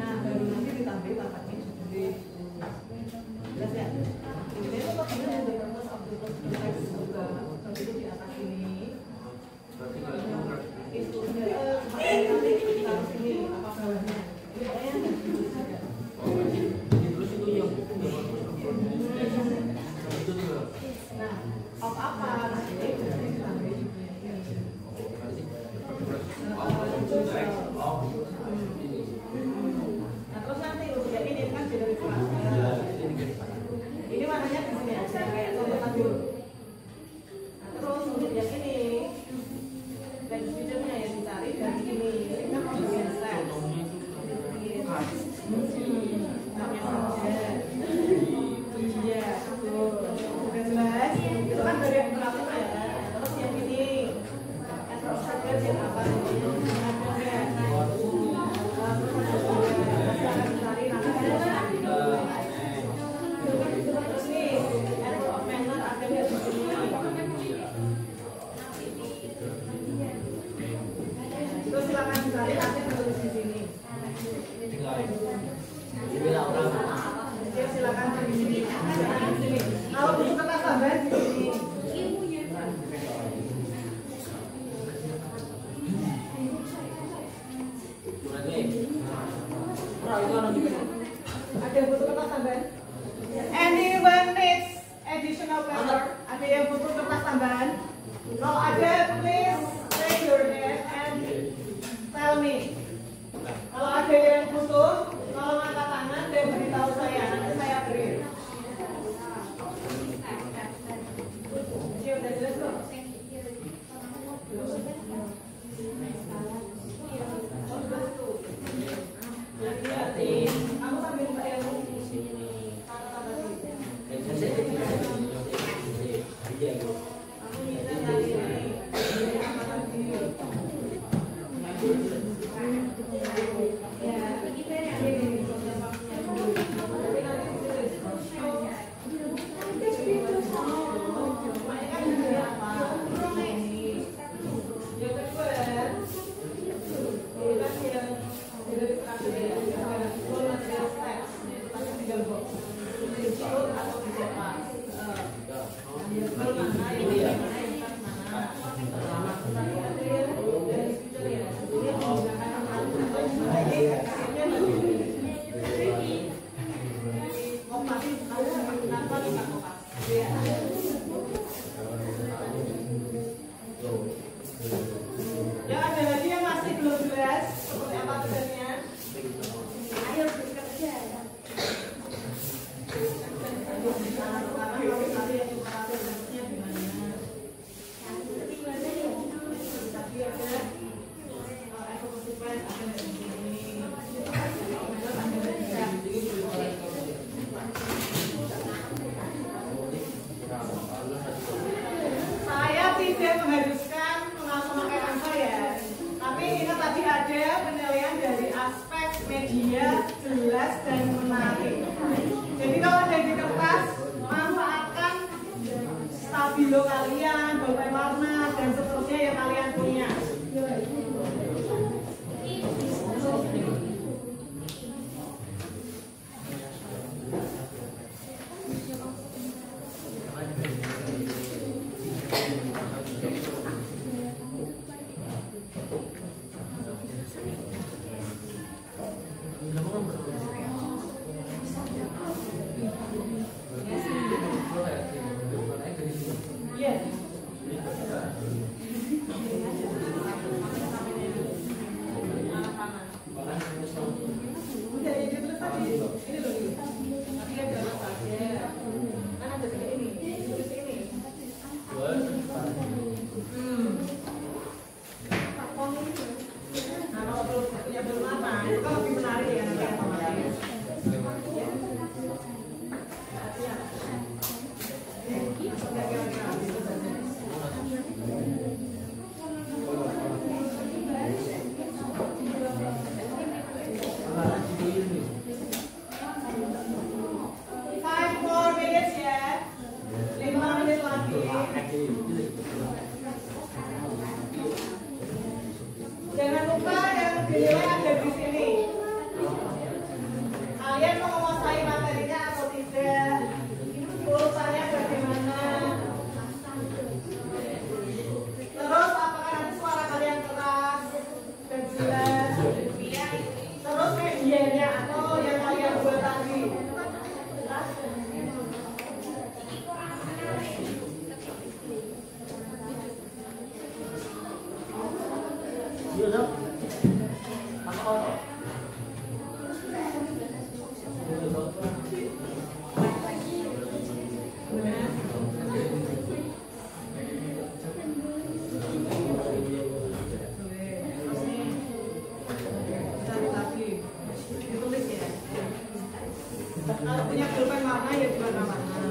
Nah, baru nanti ditambahin lapatnya jadi jelas ya. Ini tuh pokoknya ada purpose of the text juga. Tapi itu di atas ini. Itu nanti ditaruh sini apa bawahnya. Ini pokoknya juga. Nah, of apa? Nah, ini berarti ditambahin juga ini. Nah, terus nanti untuk yang ini kan beda kelas. Ini warnanya di sini aja kayak contoh tadi. Nah, terus untuk yang ini dan feature-nya yang dicari dari ini kan bagian step. Iya, betul. Udah jelas. Itu kan dari yang berapa ya? Terus yang ini adverb yang apa? Terus nih, adverb of manner ada di sini. Terus silakan dicari ada terus di sini. Ya, silakan di sini. Kalau butuh kertas tambahan di sini. Ada yang butuh kertas tambahan? Anyone needs additional paper? Ada yang butuh kertas tambahan? Kalau ada, please raise your hand and tell me. Kalau ada yang butuh, kalau angkat tangan dan beritahu saya, nanti saya beri. Oke, udah jelas kok? Kamu sambil buka yang ya, ada lagi yang masih belum jelas seperti apa tugasnya? Ayo bekerja ya. Saya tidak mengharuskan langsung pakai angka ya, tapi ingat tadi ada penilaian dari aspek media jelas dan menarik. Jadi kalau ada di kertas, manfaatkan stabilo kalian, bolpen warna dan seterusnya yang kalian punya. Jangan lupa yang dinilai ada di sini. Kalian mau menguasai materinya atau tidak? Urusannya bagaimana? Terus apakah nanti suara kalian keras dan jelas? Terus medianya atau yang kalian buat tadi? Kalau punya pulpen warna ya di mana-mana.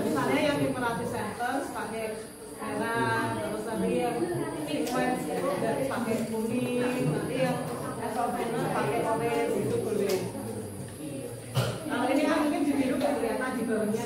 Misalnya yang Imperative Sentence pakai merah, terus nanti yang Sequence itu dari pakai kuning, nanti yang Esophaner pakai orange itu boleh. Kalau ini kan mungkin di biru nggak kelihatan di bawahnya.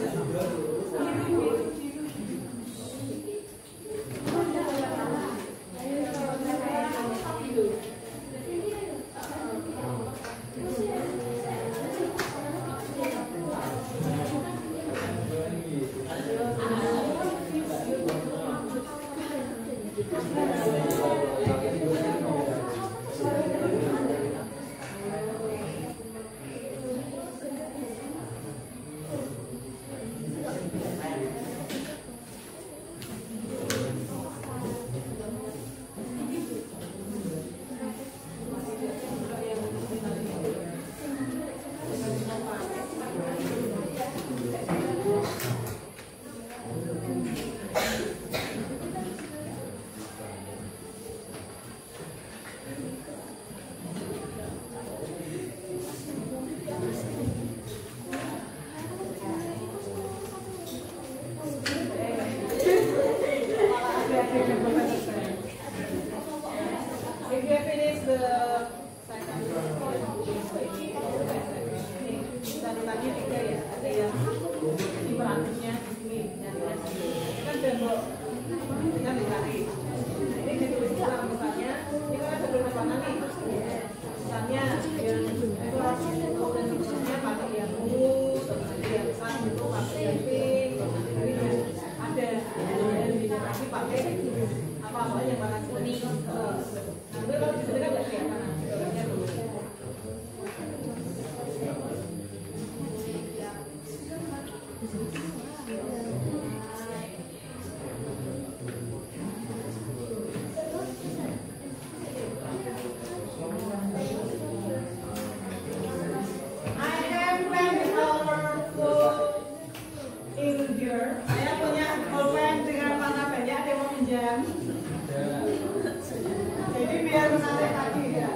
Jadi biar menarik lagi ya.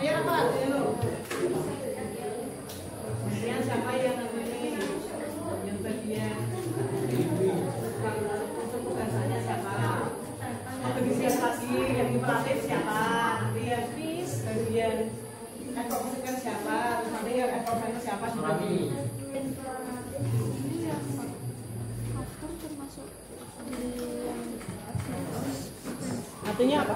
Ayo apa? Ayo. Yang siapa yang ini? Yang bagian bahasanya siapa? Bagian lagi yang imperatif siapa? Nanti yang bagian ekofisika siapa? Terus nanti yang ekofisika siapa? Artinya apa?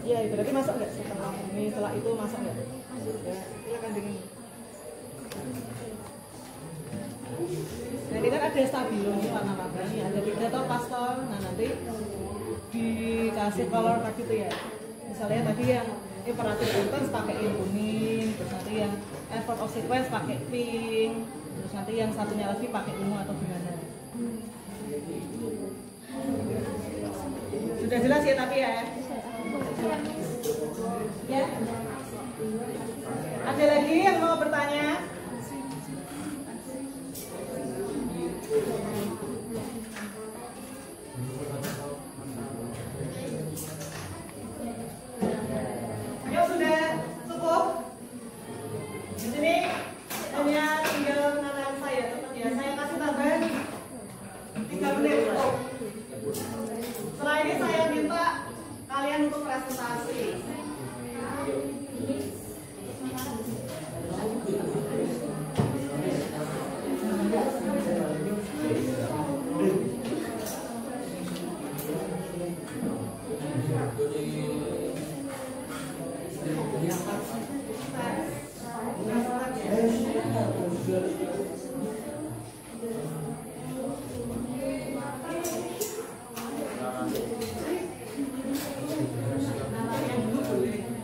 Iya, berarti masuk nggak setelah ini, setelah itu masuk nggak? Ya, silakan dengan. Nah, ini kan ada stabilo nih warna-warna ini, ada 3 atau pastel. Nah, nanti dikasih color tadi tuh ya. Misalnya tadi yang Imperative Sentence pakai yang kuning, terus nanti yang Effort of Sequence pakai pink, terus nanti yang satunya lagi pakai ungu atau gimana. Sudah jelas ya tapi ya? Ya. Ada lagi yang mau bertanya? Ya sudah cukup. Di sini hanya tinggal menganalisa ya teman ya. Saya kasih tambahan 3 menit. Setelah ini saya kalian untuk presentasi.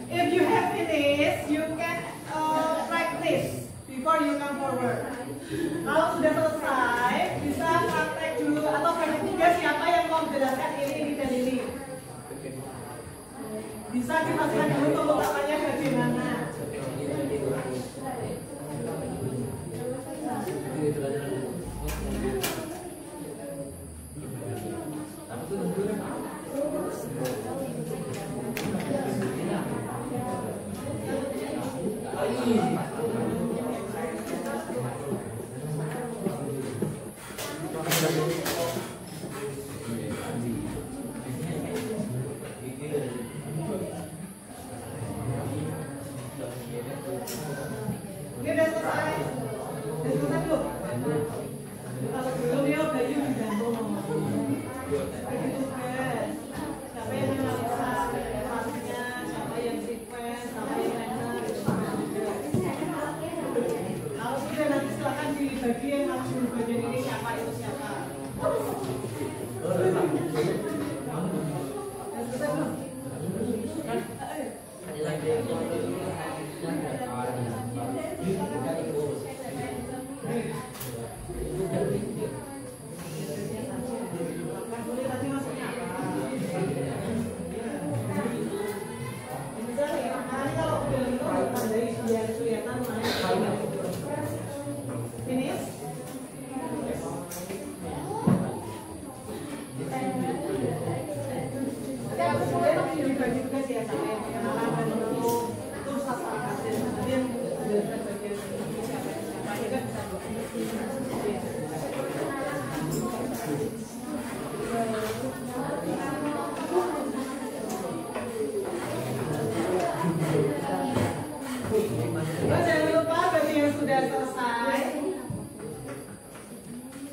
If you have finished, you can practice before you come forward. Kalau sudah selesai, bisa praktek dulu atau praktek juga siapa yang mau menjelaskan ini dan ini. Bisa dipastikan dulu pengungkapannya bagaimana. Ini udah selesai. Udah selesai belum? Kalau belum ya udah yuk digantung. Bagi tugas. Siapa yang analisa informasinya, siapa yang sequence, siapa yang manner, itu sama juga. Kalau sudah nanti silakan dibagi yang harus di bagian ini siapa itu siapa. Udah selesai belum? Finish? Dibagi tugas ya, sama yang kenalan dan dulu terus apa hasil kemudian bagian siapa ya kan jangan lupa bagi yang sudah selesai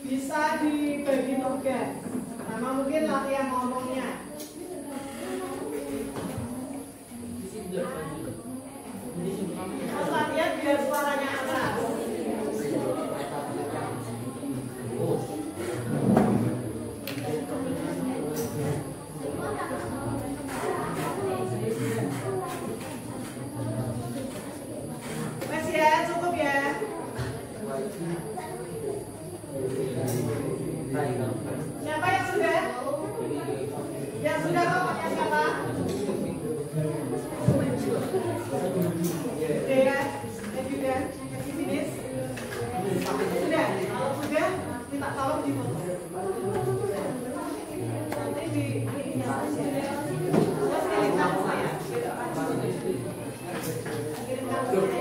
bisa dibagi tugas sama mungkin latihan ngomongnya. Terus latihan biar suaranya atas. Mas ya, cukup ya. Siapa yang sudah? Yang sudah kelompoknya siapa? Oke ya, juga finish. Sudah, kalau sudah minta tolong di foto. Nanti di kirimkan saya. Kirimkan saya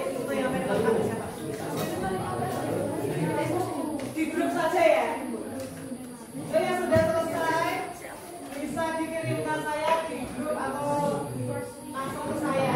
itu yang menentukan siapa. Di grup saja ya. So yang sudah selesai bisa dikirimkan saya di grup atau langsung ke saya.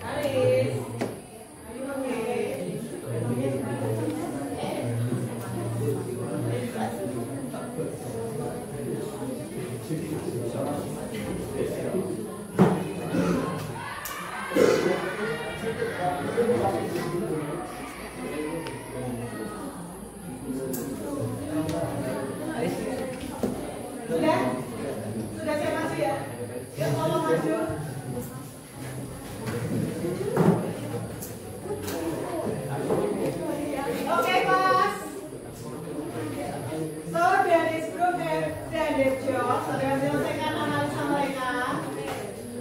Aris, ayo maju. Oke, Mas. So, dari group dan job sudah menyelesaikan analisa mereka.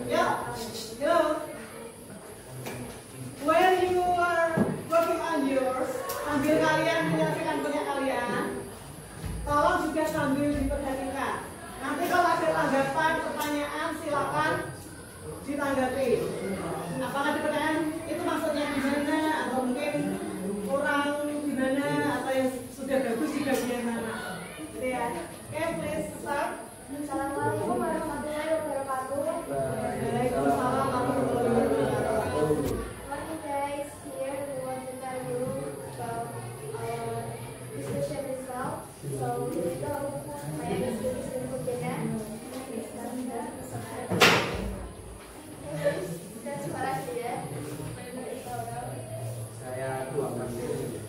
Yuk, yuk. When you are working on yours, sambil kalian menyelesaikan punya kalian, tolong juga sambil diperhatikan. Nanti kalau ada tanggapan, pertanyaan, silakan ditanggapi. Apakah di pertanyaan itu maksudnya gimana, atau mungkin kurang gimana, atau yang sudah bagus juga gimana? Gitu ya. Oke, please start. Assalamualaikum warahmatullahi wabarakatuh. Waalaikumsalam warahmatullahi wabarakatuh. Morning guys, here we want to tell you about our discussion result. So here we go. My name is Lisa Putena. That's what I did. Saya tuangkan diri.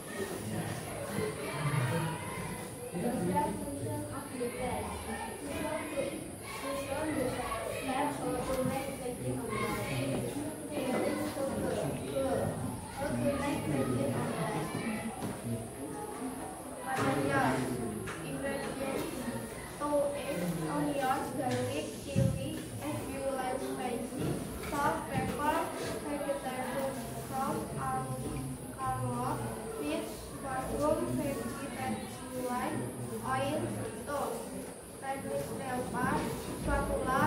Onions, garlic, chili, if you like spicy, salt, pepper, vegetable from carrot, fish, mushroom, vegetable white, oil, toast, sandwich paper, spatula,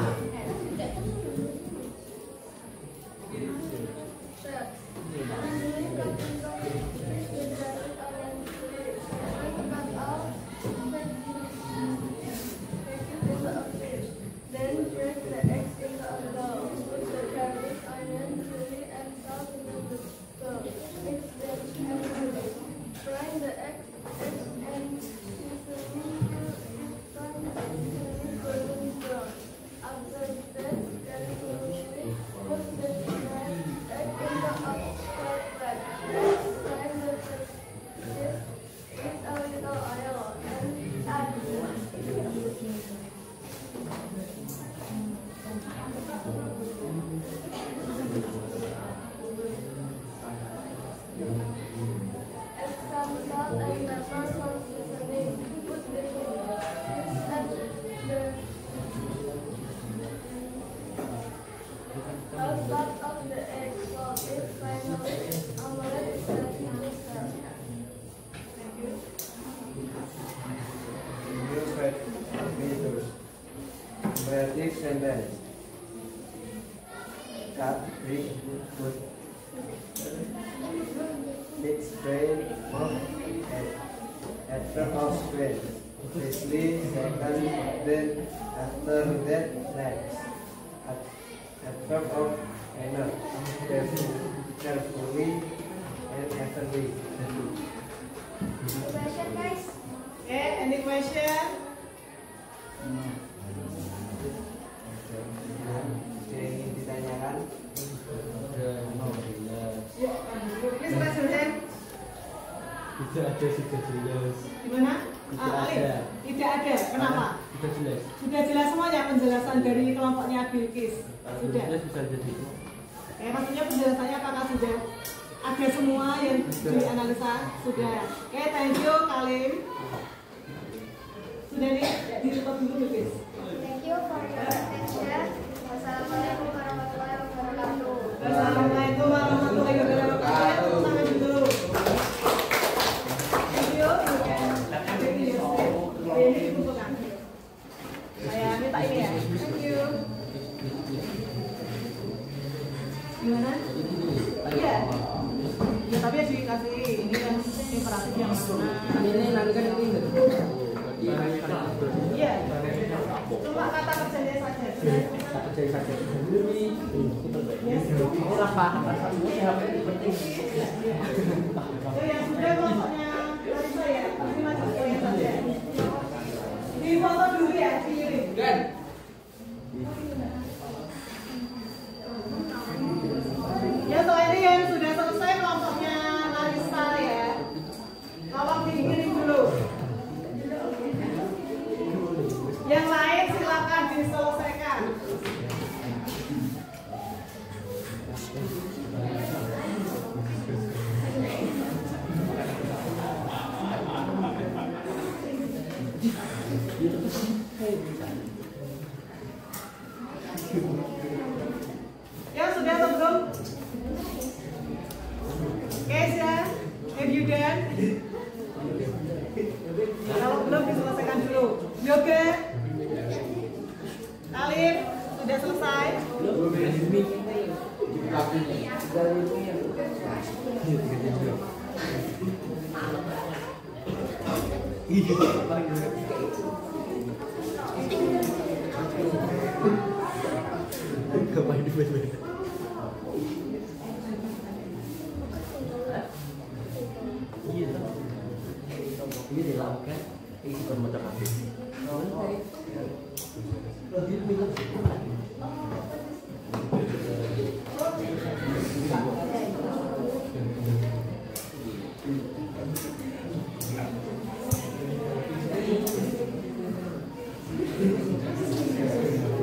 then dress the eggs in the bowl. Put the garlic, onion, chili, and salt into the bowl. Mix them carefully. Fry the eggs and seasoning to golden brown. After that, carefully put the fried egg in the upside plate. Fry the fish with a little oil and add some salt and pepper for seasoning. Put the fish and the outside of the egg while it finally omelette is ready to serve. Thank you. New fat potatoes. Basic sentence. Cut big wood. Mix grain of at of square. Quickly second, then after that next. At of enough. Carefully and carefully. Question, guys? Okay, any question? Yang ingin ditanyakan? Please raise your hand. Tidak ada, sudah jelas. Gimana? Tidak Alif? ada. Tidak ada. Kenapa? Sudah jelas. Sudah jelas semuanya penjelasan dari kelompoknya Bilkis. Kalau Sudah. jelas bisa jadi. Oke, maksudnya penjelasannya apakah sudah ada semua yang dianalisa? Sudah. Oke, thank you Kalim. Sudah nih, ditutup dulu Bilkis. Thank you for your attention. Wassalamualaikum warahmatullahi wabarakatuh. Assalamualaikum warahmatullahi wabarakatuh. Tangan dulu. Thank you. You can take your seat. Ini dibutuhkan. Saya minta ini ya. Thank you. Gimana? Iya. Ya tapi ya dikasih ini yang imperatif yang mana? Ini nanti kan ini. Iya. Cuma kata kerjanya saja. Kerjain saja. Orang paham. Yang sudah kelompoknya Larissa ya, pasti masih sekalian saja. Di foto dulu ya, dikirim. Ya soal ini yang sudah selesai kelompoknya Larissa ya, tolong dikirim dulu. Yang lain silakan diselesaikan. Right?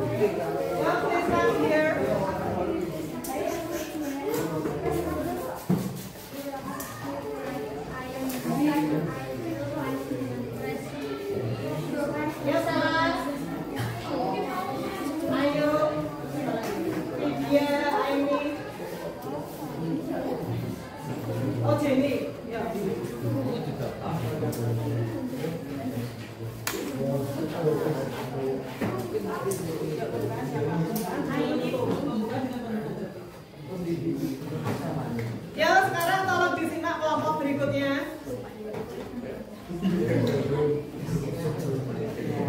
Yeah, please come here. Yes, Mas. Ayo. Lydia, Aini. Oh, Jenny. Ya. Ya, sekarang tolong disimak kelompok berikutnya.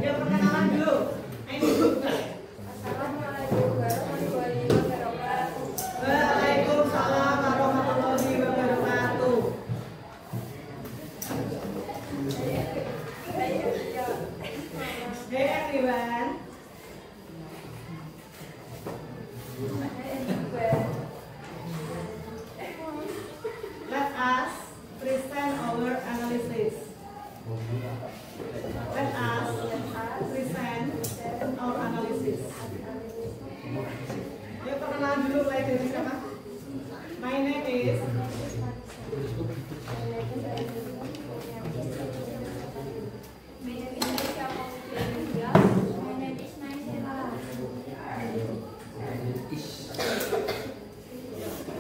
Ya, perkenalan dulu. Ini. Assalamualaikum warahmatullahi wabarakatuh. Waalaikumsalam warahmatullahi wabarakatuh. Hey everyone. Let us present our analysis. Let us present our analysis. Yuk perkenalan dulu, mulai dari siapa? My name is.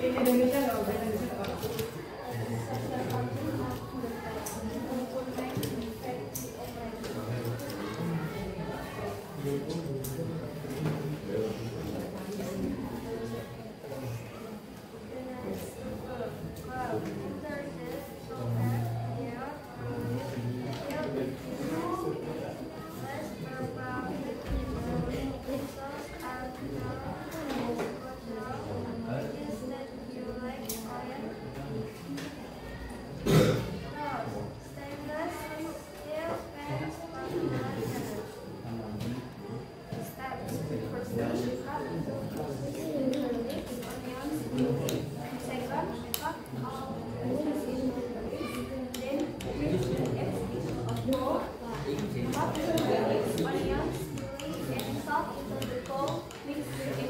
In Indonesia nggak usah, Indonesia nggak apa-apa.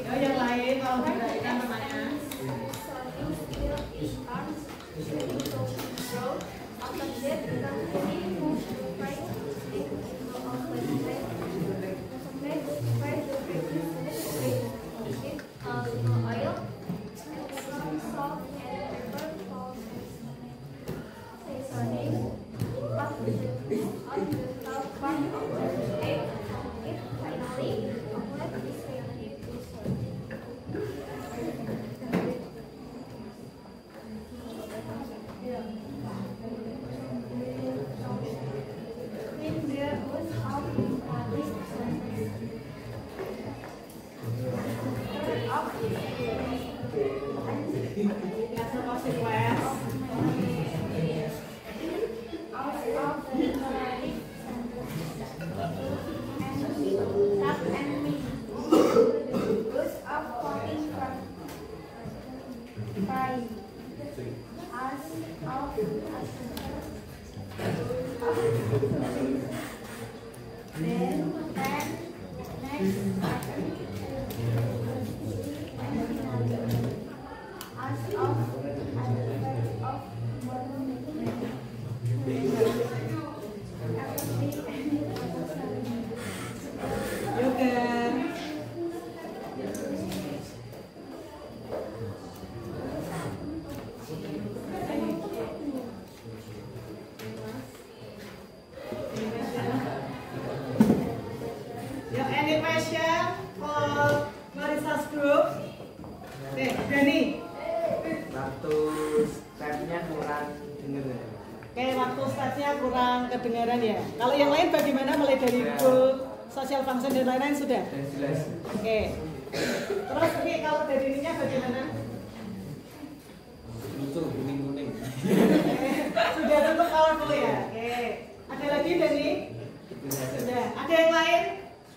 Ya, yang lain kalau diberikan namanya. backnya kurang kedengaran ya. Kalau yang lain bagaimana mulai dari full social function dan lain-lain sudah? Jelas. Oke. Terus ini kalau dari ininya bagaimana? Lucu, kuning-kuning. Sudah cukup colorful ya. Oke. Ada lagi dari? Sudah. Ada yang lain?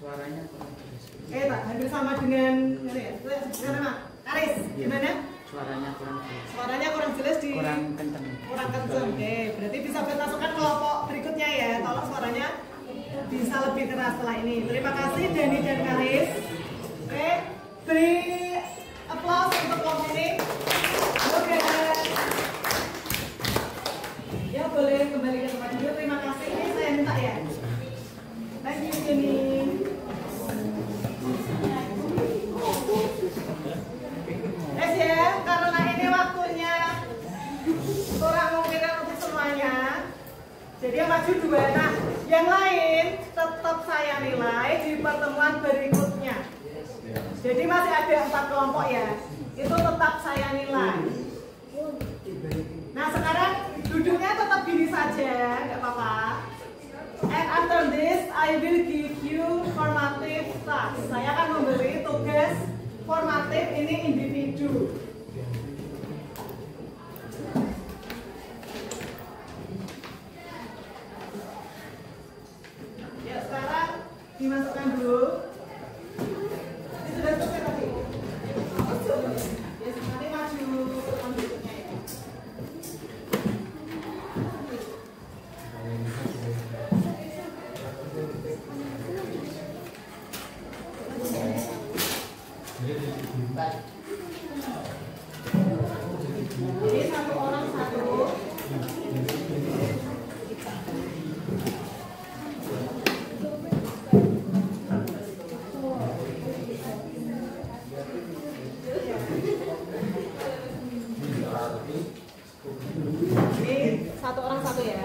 Suaranya kurang jelas. Tak hampir sama dengan ini ya. Gimana, Aris? Gimana? Suaranya kurang Suaranya kurang jelas jelas. di Kurang kenceng. kurang kenceng. Oke, berarti bisa masukkan kelompok berikutnya ya. Tolong suaranya bisa lebih keras setelah ini. Terima kasih Dani dan Karis. Oke, beri applause untuk kelompok ini. Oke, ya boleh kembali ke tempat duduk. Terima kasih. Ini saya minta ya. Thank you Dani. Ya, karena ini waktunya kurang memungkinkan untuk semuanya. Jadi yang maju 2. Nah, yang lain tetap saya nilai di pertemuan berikutnya. Jadi masih ada 4 kelompok ya. Itu tetap saya nilai. Nah, sekarang duduknya tetap gini saja, nggak apa-apa. And after this, I will give you formative task. Saya akan memberi tugas formatif ini individu. Ya, sekarang dimasukkan dulu. Ini sudah selesai tadi. Ya, nanti maju berikutnya ya. Jadi 1 orang 1. Ini 1 orang 1 ya.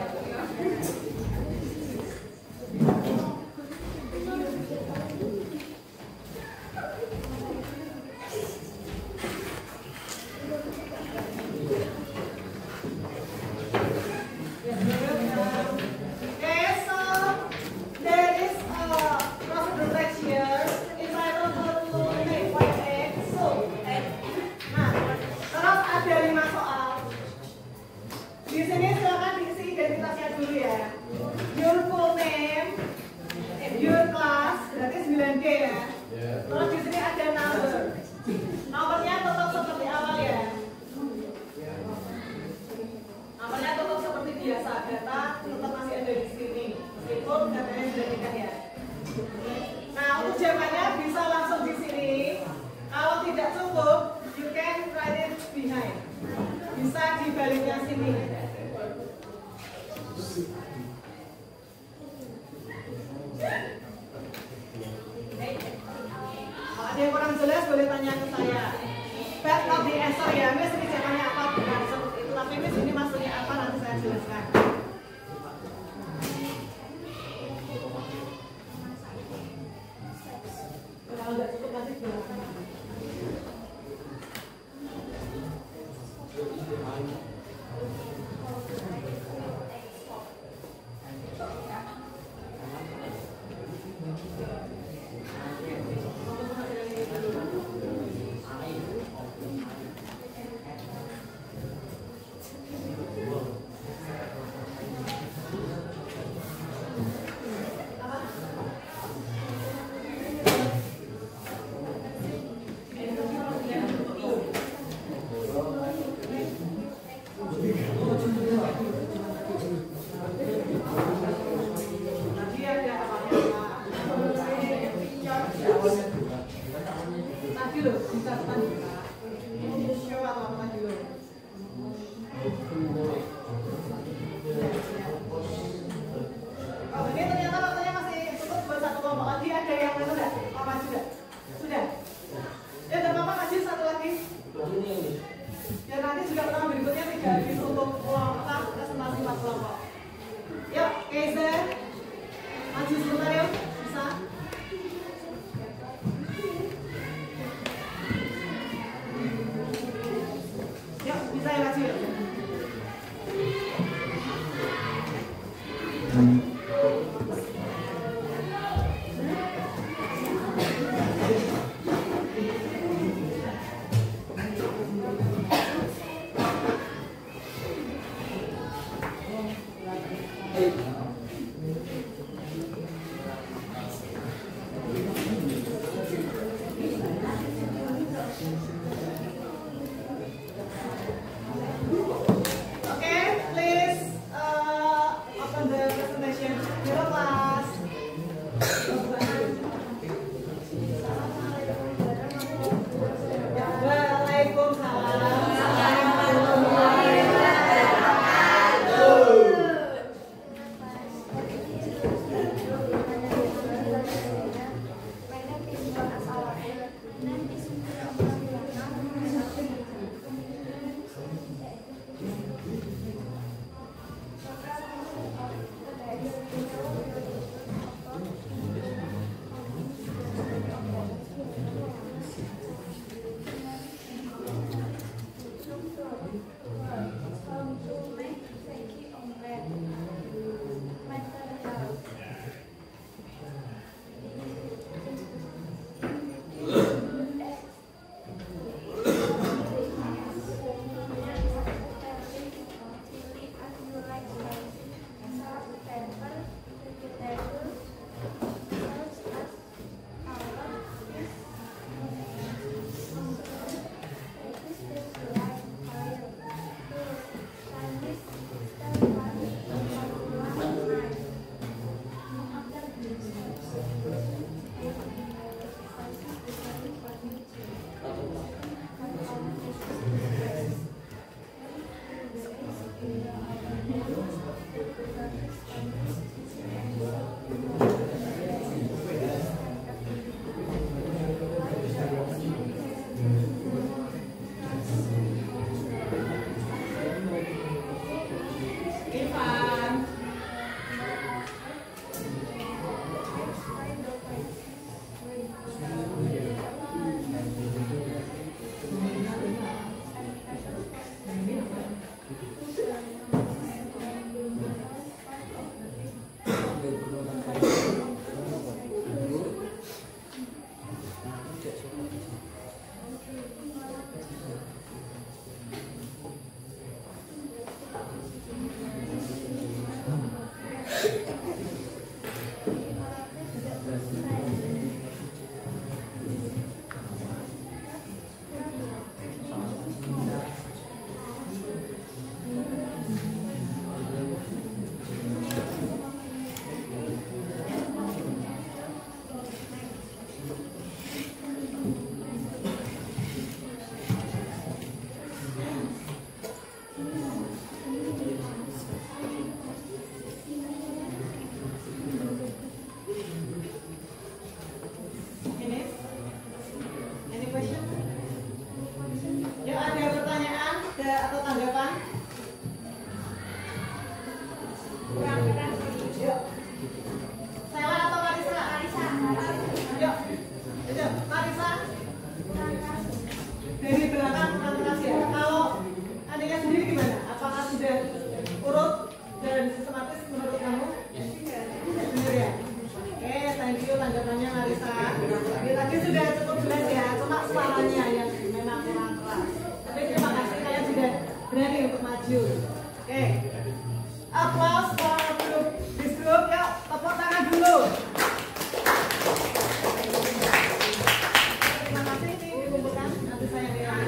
Bisa yang nilai.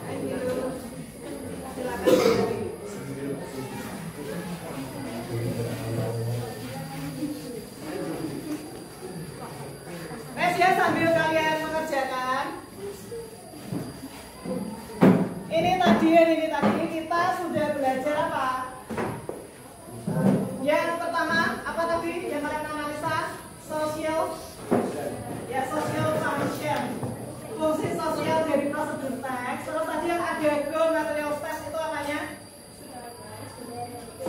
Thank you. Silakan. Ya, sambil kalian mengerjakan. Ini tadi kita sudah belajar apa? Yang pertama apa tadi? Yang kalian analisa social, ya social function, fungsi sosial dari prosedur teks. Terus tadi yang ada go material test itu apanya?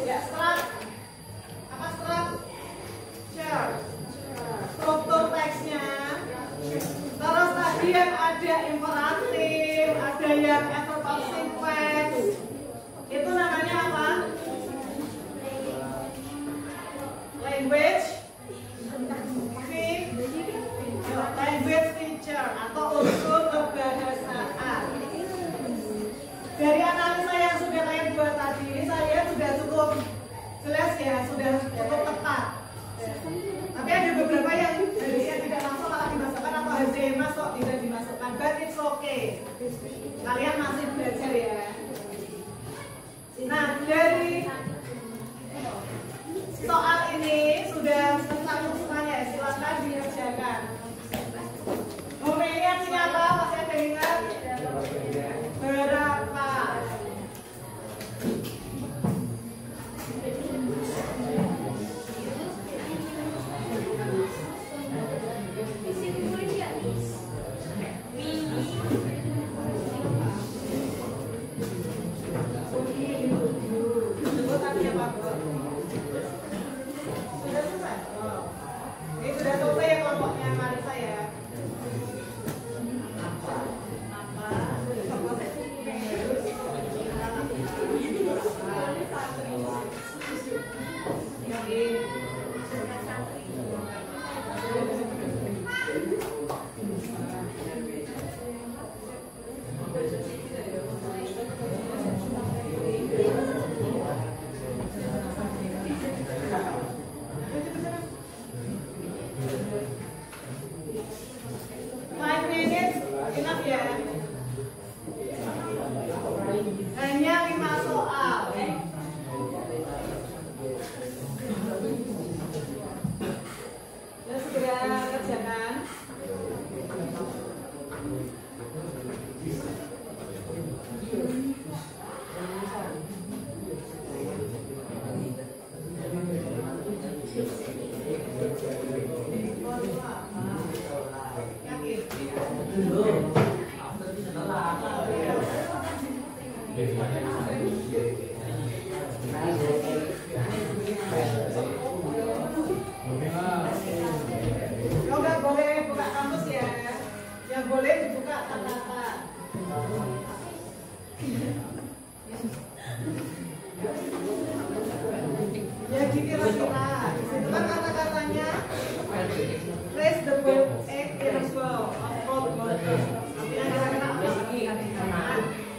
Ya struct, apa structure, struktur teksnya. Terus tadi yang ada imperatif, ada yang adverb of sequence. Itu namanya apa? Language feature atau unsur kebahasaan. Dari analisa yang sudah kalian buat tadi, saya sudah cukup jelas ya, sudah cukup tepat. Tapi ada beberapa yang tidak masuk malah dimasukkan atau harusnya yang masuk tidak dimasukkan. But it's okay. Kalian masih belajar ya. Nah, dari soal ini sudah tercakup semuanya. Silakan dikerjakan. Ini artinya apa? Masih ada ingat? Berapa? Sudah selesai ya kelompoknya Marisa ya. Nggak boleh buka kamus ya, yang boleh dibuka kata-kata. Ya dikira-kira, itu kan kata-katanya place the boat egg in a bowl of cold water. Yang kira-kira apa?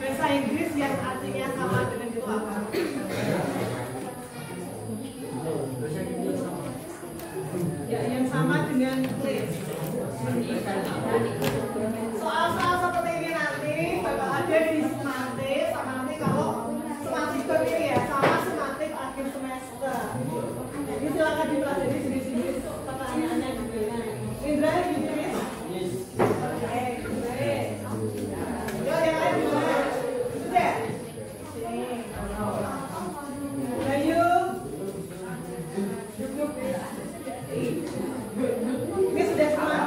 Bahasa Inggris yang artinya sama dengan itu apa? Ya, yang sama dengan place. Soal-soal seperti ini nanti bakal ada di semantik, sama nanti kalau semantik ini ya sama semantik akhir semester. Jadi silakan dipelajari sendiri-sendiri pertanyaannya juga. Indra, Inggris? Oke, baik. Yuk, yang lain gimana? Sudah? Bayu? Ini sudah semua?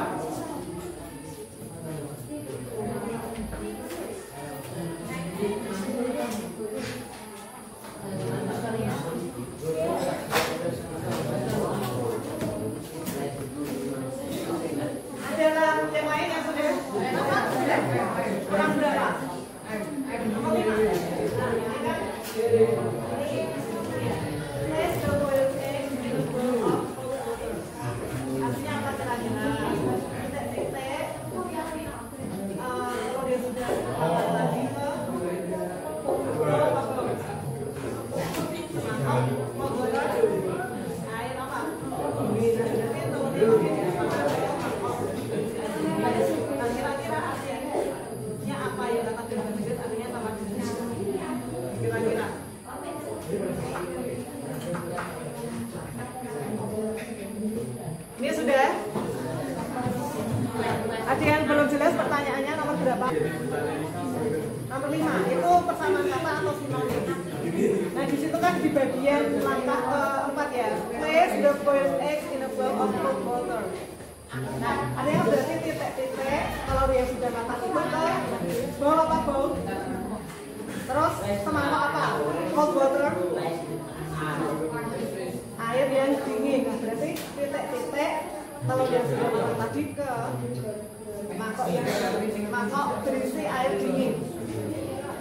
Adalah yang lain yang sudah? Sudah? Kurang berapa? Artinya apa kira-kira? Titik-titik. Kalau dia sudah lagi ke air apa? Kira-kira artinya Nomor 5 itu persamaan kata atau sinonim. Nah di situ kan di bagian langkah keempat ya. Place the boiled eggs in a bowl of cold water. Nah ada yang berarti titik-titik. Kalau dia sudah matang itu ke bowl apa bowl? Terus semangkok apa? Cold water. Air yang dingin. Nah berarti titik-titik. Kalau dia sudah matang tadi ke mangkok berisi air dingin.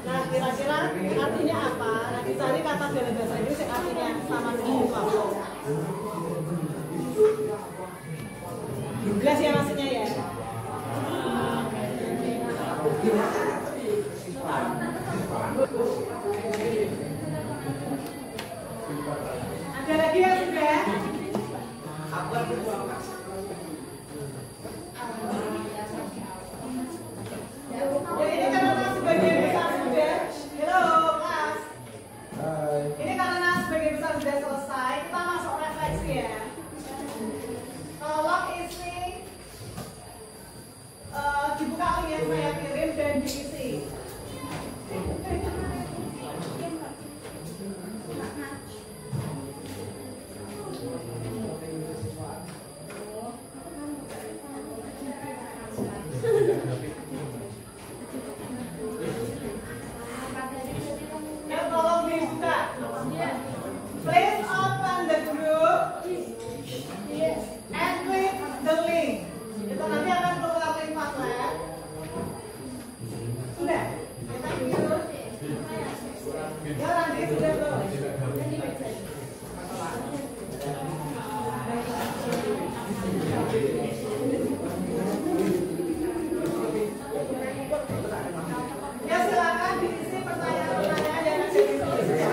Nah kira-kira artinya apa? Nah dicari kata dalam bahasa Inggris yang artinya sama dengan mangkok. Gelas ya maksudnya ya. Ada lagi yang sudah? Ini karena sebagian besar sudah. Halo, kelas. Hai. Ini karena sebagian besar sudah selesai, kita masuk refleksi ya. Tolong isi dibuka link yang saya kirim dan diisi. Ya tolong dibuka. Please open the group and click the link. Itu nanti akan keluar link Padlet. Sudah? Kita gitu. Ya nanti sudah belum? Ya silakan diisi pertanyaan-pertanyaan yang ada di tulis ya.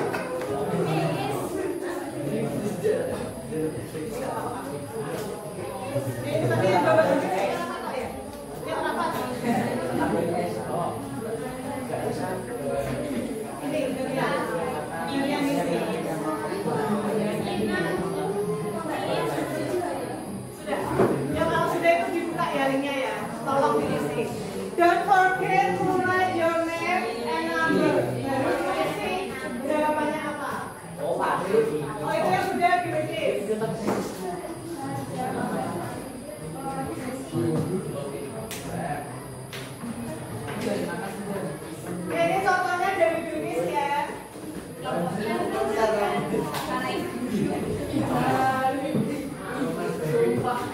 Ini tadi yang bawa baju saya kenapa ya? Ya kenapa? Ini yang isi. Sudah. Ya kalau sudah itu dibuka ya linknya ya. Tolong diisi. Don't forget to write your name and number. Harus diisi jawabannya apa? Oh itu yang sudah diisi. Ini contohnya dari Yunis ya.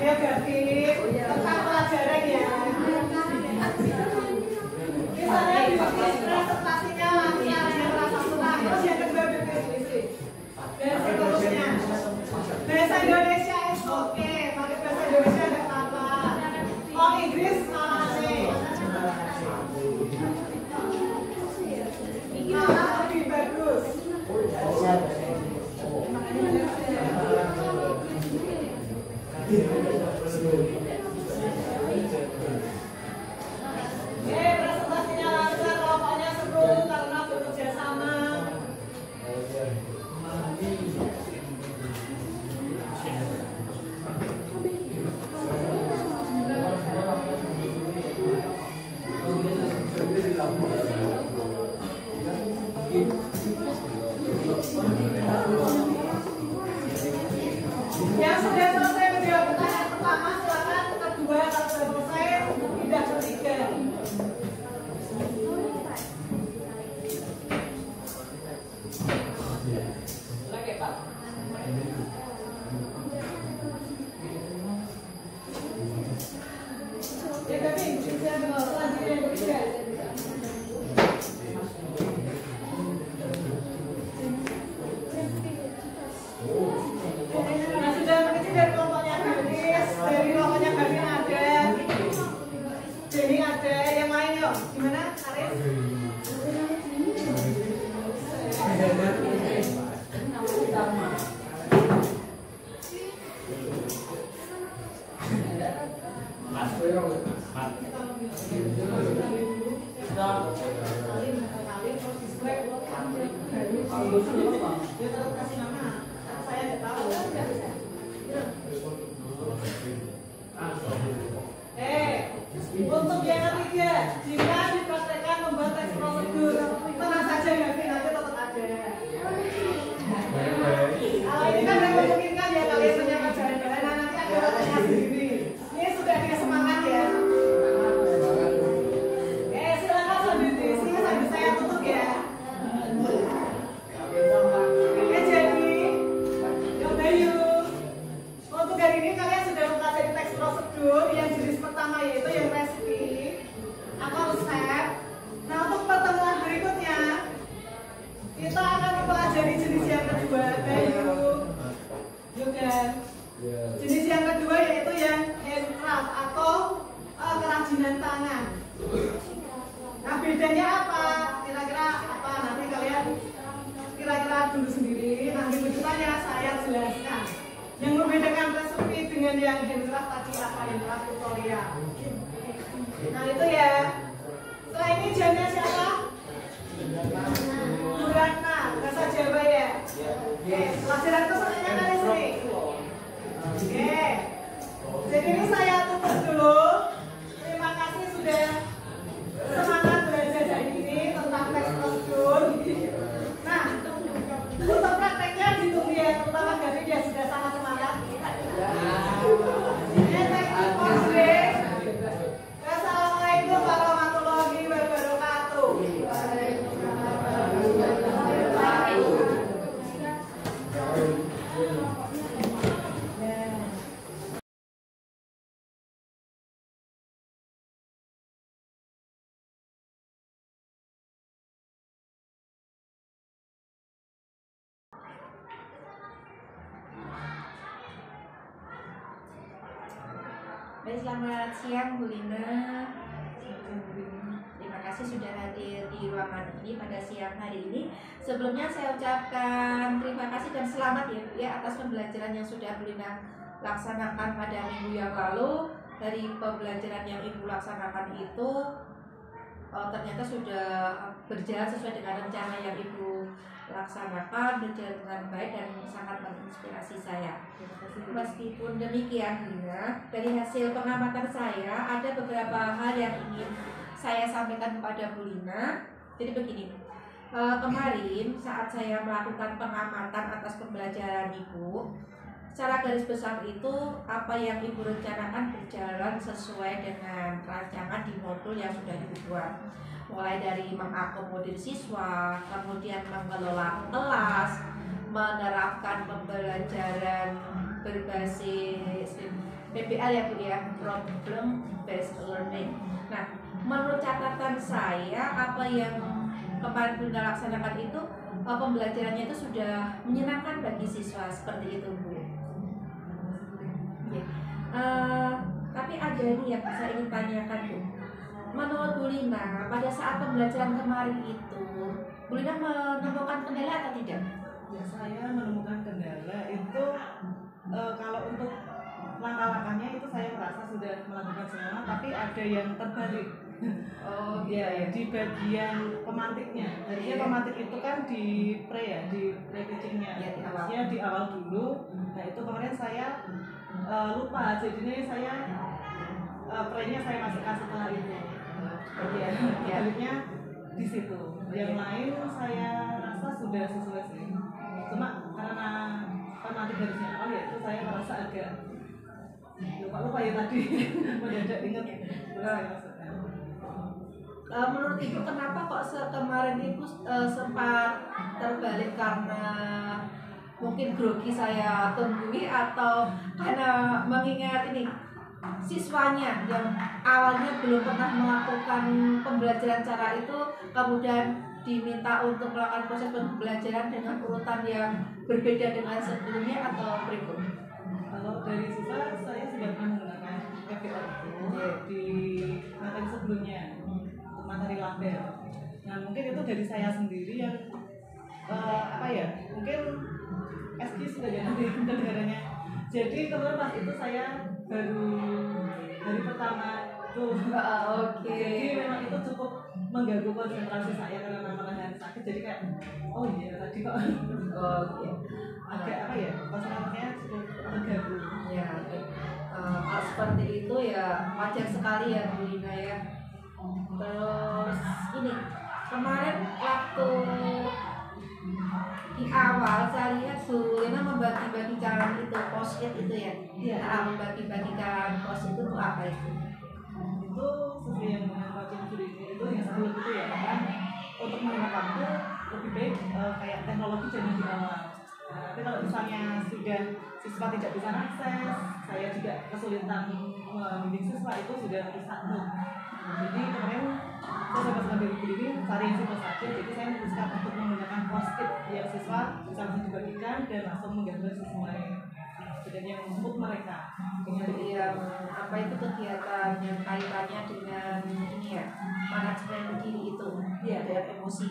Ya berarti tentang pelajaran ya. Misalnya di presentasinya lancar yang rasa senang, terus yang kedua berkondisi dan seterusnya. Bahasa Indonesia is oke, pakai bahasa Indonesia ada apa? Oh Inggris salah sih. Mana lebih bagus? Presentasinya lancar, kelompoknya seru karena bekerja sama. Yang sudah selesai menjawab pertanyaan pertama, silakan kedua kalau sudah selesai pindah ketiga. Ya tapi bisa selanjutnya yang ketiga. Nah sudah mengisi dari kelompoknya Gadis, dari kelompoknya Gadin ada, Jenny ada, yang lain yuk, gimana Arif? Untuk yang ketiga, jika bedanya apa? Kira-kira apa? Nanti kalian kira-kira dulu sendiri, nanti kedepannya saya jelaskan. Yang membedakan resupi dengan yang handcraft tadi apa? Handcraft tutorial. Nah itu ya. Setelah ini jamnya siapa? Bu Ratna, bahasa Jawa ya. Oke, pelajaran keseluruhannya dari sini. Oke. Jadi ini saya tutup dulu. Terima kasih sudah semangat belajar hari ini tentang teks prosedur. Nah, untuk prakteknya ditunggu ya, terutama Gavi dia sudah sangat semangat. Assalamualaikum warahmatullahi wabarakatuh. Baik, selamat siang Bu Lina. Terima kasih sudah hadir di ruangan ini pada siang hari ini. Sebelumnya saya ucapkan terima kasih dan selamat ya Bu ya atas pembelajaran yang sudah Bu Lina laksanakan pada minggu yang lalu. Dari pembelajaran yang Ibu laksanakan itu ternyata sudah berjalan sesuai dengan rencana yang Ibu laksanakan, berjalan dengan baik dan sangat menginspirasi saya. Meskipun demikian, dari hasil pengamatan saya ada beberapa hal yang ingin saya sampaikan kepada Bu Lina. Jadi begini, kemarin saat saya melakukan pengamatan atas pembelajaran Ibu, secara garis besar itu apa yang Ibu rencanakan berjalan sesuai dengan rancangan di modul yang sudah Ibu buat. Mulai dari mengakomodir siswa, kemudian mengelola kelas, menerapkan pembelajaran berbasis PBL ya Bu ya, problem based learning. Nah, menurut catatan saya apa yang kemarin Bu laksanakan itu pembelajarannya itu sudah menyenangkan bagi siswa seperti itu Bu. Ya. Tapi ada nih yang saya ingin tanyakan Bu. Menurut Bu Lina, pada saat pembelajaran kemarin itu, Bu Lina menemukan kendala atau tidak? Ya, saya menemukan kendala itu kalau untuk langkah-langkahnya itu saya merasa sudah melakukan semua, tapi ada yang terbalik. Oh Ya, di bagian pemantiknya. Harusnya pemantik itu kan di pre-teachingnya. Ya, di awal. Harusnya di awal dulu. Nah itu kemarin saya lupa, jadinya saya pre-nya saya masukkan setelah itu. Ya, baliknya di situ. Yang lain saya rasa sudah sesuai sih. Cuma karena pemantik harusnya awal ya itu saya merasa agak lupa ya tadi. Mendadak ingat. Menurut Ibu kenapa kok kemarin Ibu sempat terbalik, karena mungkin grogi saya tunggui atau karena mengingat ini siswanya yang awalnya belum pernah melakukan pembelajaran cara itu kemudian diminta untuk melakukan proses pembelajaran dengan urutan yang berbeda dengan sebelumnya atau berikut? Kalau dari siswa saya sudah pernah menggunakan PPL di materi sebelumnya untuk materi label. Nah mungkin itu dari saya sendiri yang mungkin SQ sudah jangan di negaranya. Jadi kemudian pas itu saya baru hari pertama itu. Oke. Jadi memang itu cukup mengganggu konsentrasi saya karena memang hari sakit. Jadi kayak oh iya tadi kok. Oke. Agak konsentrasinya cukup terganggu. Ya, hal seperti itu ya wajar sekali ya Bu Lina ya. Terus ini kemarin waktu di awal saya lihat Bu Lina membagi-bagikan itu post-it itu ya. Iya. Membagi-bagikan post-it itu apa itu? Itu sesuai yang dengan wajib ini itu yang sebelum itu ya kan untuk menghemat waktu lebih baik kayak teknologi jadi di awal. Tapi kalau misalnya sudah siswa tidak bisa akses, saya juga kesulitan membimbing siswa itu sudah rusak mood. Jadi kemarin saya dapat ngambil buku ini cari yang simpel saja. Jadi saya memutuskan untuk menggunakan post-it yang siswa bisa langsung dibagikan dan langsung menggambar sesuai dan yang mood mereka. Jadi yang apa itu kegiatan yang kaitannya dengan ini ya manajemen diri itu. Iya, ada emosi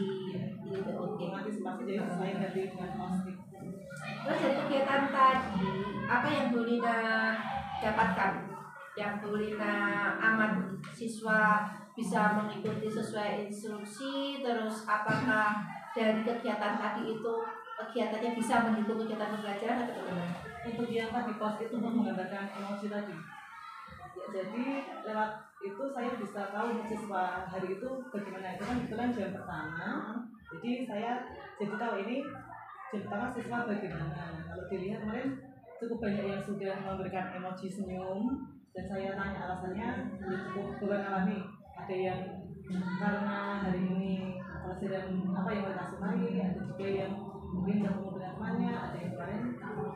ini tuh, oke. Mengantisipasi jadi selain dari dengan plastik. Terus dari kegiatan tadi, apa yang Bu Lina dapatkan? Yang Bu Lina amat siswa bisa mengikuti sesuai instruksi, terus apakah dari kegiatan tadi itu kegiatannya bisa mendukung kegiatan pembelajaran atau bagaimana? Untuk yang tadi pos itu menggambarkan emosi tadi. Ya, jadi lewat itu saya bisa tahu siswa hari itu bagaimana. Itu kan jam pertama. Jadi saya jadi tahu ini jam pertama siswa bagaimana. Kalau dilihat kemarin cukup banyak yang sudah memberikan emoji senyum dan saya tanya alasannya ya cukup beralami. Ada yang karena hari ini pelajaran apa yang mereka sukai, ada juga yang mungkin ketemu dengan temannya, ada yang lain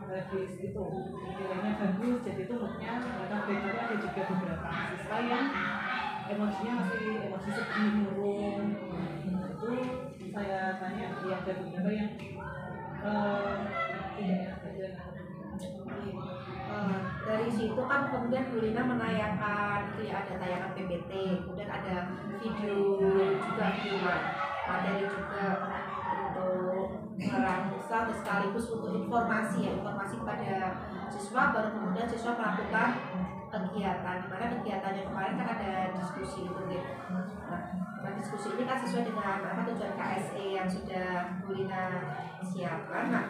habis itu nilainya bagus, jadi itu moodnya mereka belajar. Ada juga beberapa siswa yang emosinya masih emosi sedih murung. Itu saya tanya ya ada beberapa yang tidak enak belajar. Dari situ kan kemudian Bu Lina menayangkan itu ya, ada tayangan PPT, kemudian ada video juga, video materi juga untuk merangsang sekaligus untuk informasi kepada siswa, baru kemudian siswa melakukan kegiatan, dimana kegiatannya kemarin kan ada diskusi gitu ya. Nah, diskusi ini kan sesuai dengan tujuan KSE yang sudah Bu Lina siapkan. Nah,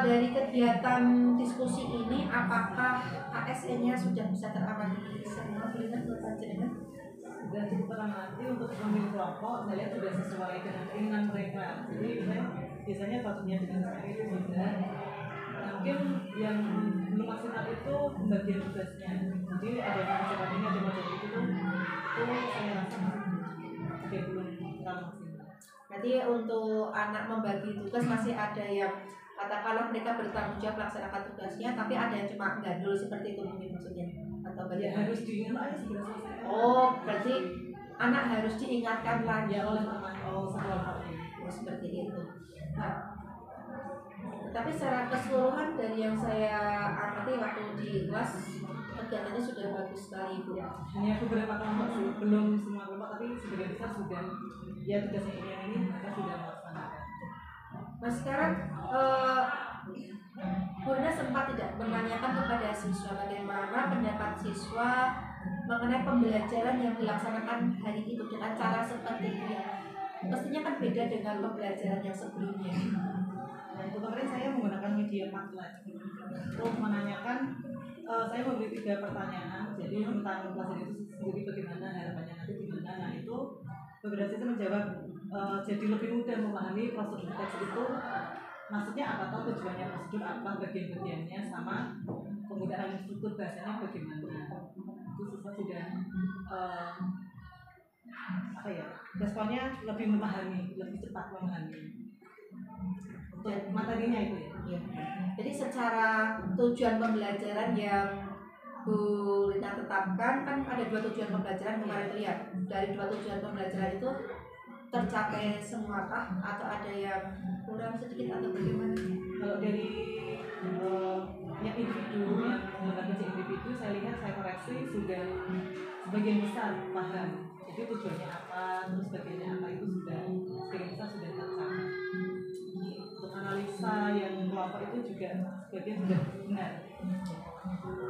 dari kegiatan diskusi ini apakah KSE-nya sudah bisa teramati semua Bu Lina menurut panjenengan? Sudah cukup teramati. Untuk memilih kelompok saya lihat sudah sesuai dengan keinginan mereka. Jadi biasanya baginya dengan saya itu sudah. Mungkin yang belum maksimal itu bagian tugasnya. Jadi ada yang macam ini, ada macam itu saya rasa masih belum terlalu maksimal. Berarti untuk anak membagi tugas masih ada yang katakanlah mereka bertanggung jawab melaksanakan tugasnya, tapi ada yang cuma gandul seperti itu mungkin maksudnya, atau Ya bagaimana? harus diingat aja segera selesai. Oh, berarti anak harus diingatkan lagi Ya oleh teman sekolah ini. Oh, seperti itu. Nah, tapi secara keseluruhan dari yang saya amati waktu di kelas, kegiatannya sudah bagus sekali Bu. Hanya beberapa kelompok sih, belum semua kelompok, tapi sebagian besar sudah. Ya tugasnya ini mereka sudah melaksanakan. Nah sekarang Bu Lina sempat tidak menanyakan kepada siswa bagaimana pendapat siswa mengenai pembelajaran yang dilaksanakan hari itu dengan cara seperti itu. Pastinya kan beda dengan pembelajaran yang sebelumnya. Nah itu kemarin saya menggunakan media Padlet untuk menanyakan. Saya memberi 3 pertanyaan. Jadi tentang pelajaran itu sendiri bagaimana, harapannya nanti gimana. Nah itu beberapa siswa menjawab jadi lebih mudah memahami prosedur teks itu. Maksudnya apa, atau tujuannya prosedur apa, bagian-bagiannya, sama penggunaan struktur bahasanya bagaimana. Itu siswa sudah responnya lebih memahami, lebih cepat memahami untuk materinya itu ya. Jadi secara tujuan pembelajaran yang Bu Lina tetapkan kan ada 2 tujuan pembelajaran kemarin terlihat. Dari 2 tujuan pembelajaran itu tercapai semuakah atau ada yang kurang sedikit atau bagaimana? Kalau dari yang individu, yang menggunakan individu, saya lihat saya koreksi sudah sebagian besar paham. Jadi tujuannya apa, terus bagiannya apa itu sudah sebagian besar sudah tercapai. Untuk analisa yang kelompok itu juga sebagian sudah benar.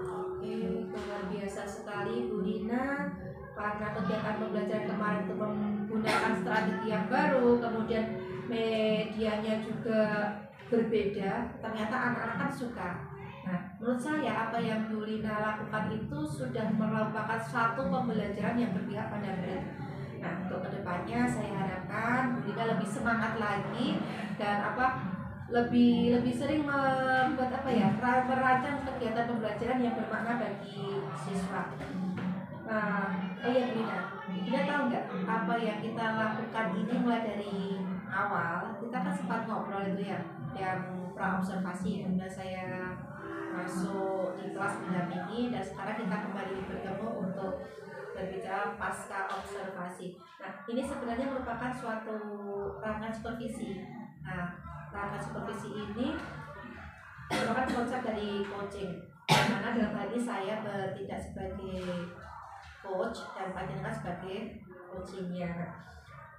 Oke, luar biasa sekali Bu Lina. Karena kegiatan pembelajaran kemarin itu menggunakan strategi yang baru, kemudian medianya juga berbeda, ternyata anak-anak kan suka. Nah, menurut saya apa yang Bu Lina lakukan itu sudah merupakan satu pembelajaran yang berpihak pada murid. Nah, untuk kedepannya saya harapkan Bu Lina lebih semangat lagi dan lebih sering membuat merancang kegiatan pembelajaran yang bermakna bagi siswa. Nah, Bu Lina tahu nggak apa yang kita lakukan ini mulai dari awal? Kita kan sempat ngobrol itu ya, yang pra observasi, kemudian saya masuk di kelas mendampingi dan sekarang kita kembali bertemu untuk berbicara pasca observasi. Nah, ini sebenarnya merupakan suatu rangkaian supervisi. Nah, rangkaian supervisi ini merupakan konsep dari coaching, di mana dalam hal ini saya bertindak sebagai coach dan panjenengan sebagai coachingnya.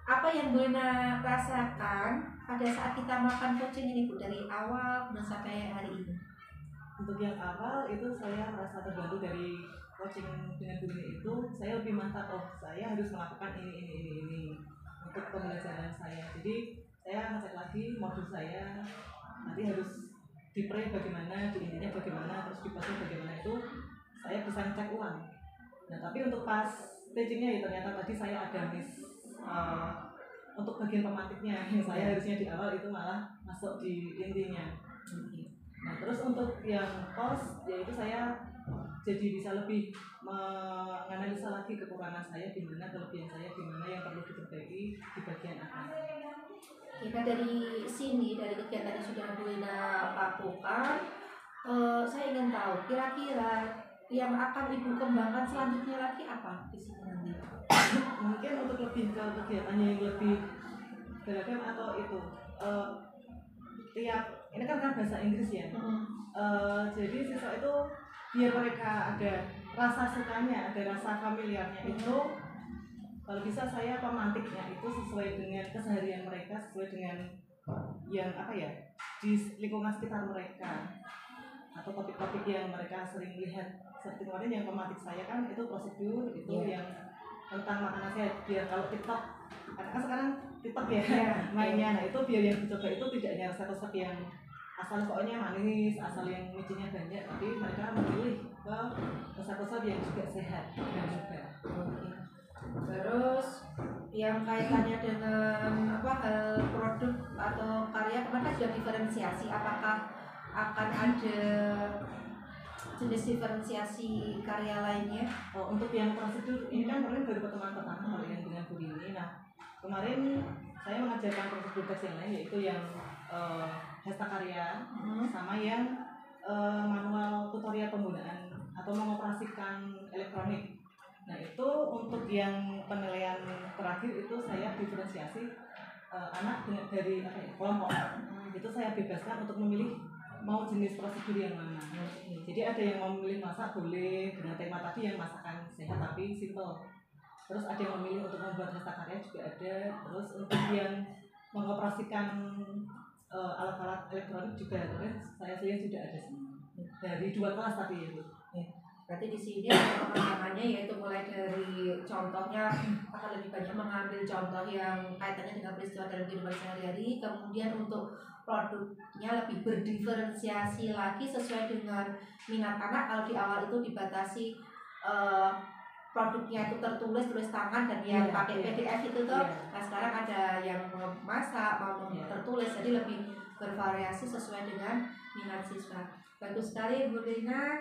apa yang Bu Lina rasakan pada saat kita melakukan coaching ini Bu, dari awal dan sampai hari ini? Untuk yang awal itu saya merasa terbantu dari coaching dengan Bu Lina itu. Saya lebih mantap, oh saya harus melakukan ini untuk pembelajaran saya. Jadi saya ngecek lagi modul saya, nanti harus di pre bagaimana, di intinya bagaimana, terus di postnya bagaimana, itu saya bisa ngecek ulang. Nah tapi untuk pas stagingnya ya ternyata tadi saya ada miss untuk bagian pematiknya yang saya harusnya di awal itu malah masuk di intinya. Nah terus untuk yang post yaitu saya jadi bisa lebih menganalisa lagi kekurangan saya di mana, kelebihan saya di mana yang perlu diperbaiki di bagian atas. Kita dari sini, dari kegiatan yang sudah Bu Lina lakukan, saya ingin tahu kira-kira yang akan Ibu kembangkan selanjutnya lagi apa di sini nanti? Mungkin untuk lebih ke kegiatannya yang lebih beragam atau itu tiap ini kan bahasa Inggris ya. Jadi siswa itu biar mereka ada rasa sukanya, ada rasa familiarnya itu, kalau bisa saya pemantiknya itu sesuai dengan keseharian mereka, sesuai dengan yang apa ya di lingkungan sekitar mereka atau topik-topik yang mereka sering lihat. Seperti kemarin yang pemantik saya kan itu prosedur itu yang tentang makanan sehat, biar kalau TikTok kan sekarang TikTok ya mainnya, nah itu biar yang dicoba itu tidak hanya resep-resep yang asal pokoknya manis, asal yang micinnya banyak, tapi mereka memilih ke resep-resep yang juga sehat dan juga. Terus yang kaitannya dengan produk atau karya, mereka sudah diferensiasi, apakah akan ada jenis diferensiasi karya lainnya? Untuk yang prosedur ini kan kemarin baru pertemuan pertama kalian dengan Bu Lini. Nah kemarin saya mengajarkan prosedur tes yang lain, yaitu yang Hesta Karya sama yang manual tutorial penggunaan atau mengoperasikan elektronik. Nah itu untuk yang penilaian terakhir itu saya diferensiasi anak dari kelompok. Itu saya bebaskan untuk memilih mau jenis prosedur yang mana. Jadi ada yang mau memilih masak boleh dengan tema tadi yang masakan sehat tapi simple. Terus ada yang memilih untuk membuat Hesta Karya juga ada. Terus untuk yang mengoperasikan alat-alat elektronik juga saya lihat sudah ada semua. Dari 2 kelas tadi itu. Berarti di sini ada pengembangannya, yaitu mulai dari contohnya akan lebih banyak mengambil contoh yang kaitannya dengan peristiwa dalam kehidupan sehari-hari, kemudian untuk produknya lebih berdiferensiasi lagi sesuai dengan minat anak. Kalau di awal itu dibatasi produknya itu tulis tangan dan yang pakai PDF itu tuh. Nah sekarang ada yang masak, mau tertulis, jadi lebih bervariasi sesuai dengan minat siswa. Bagus sekali Bu Lina.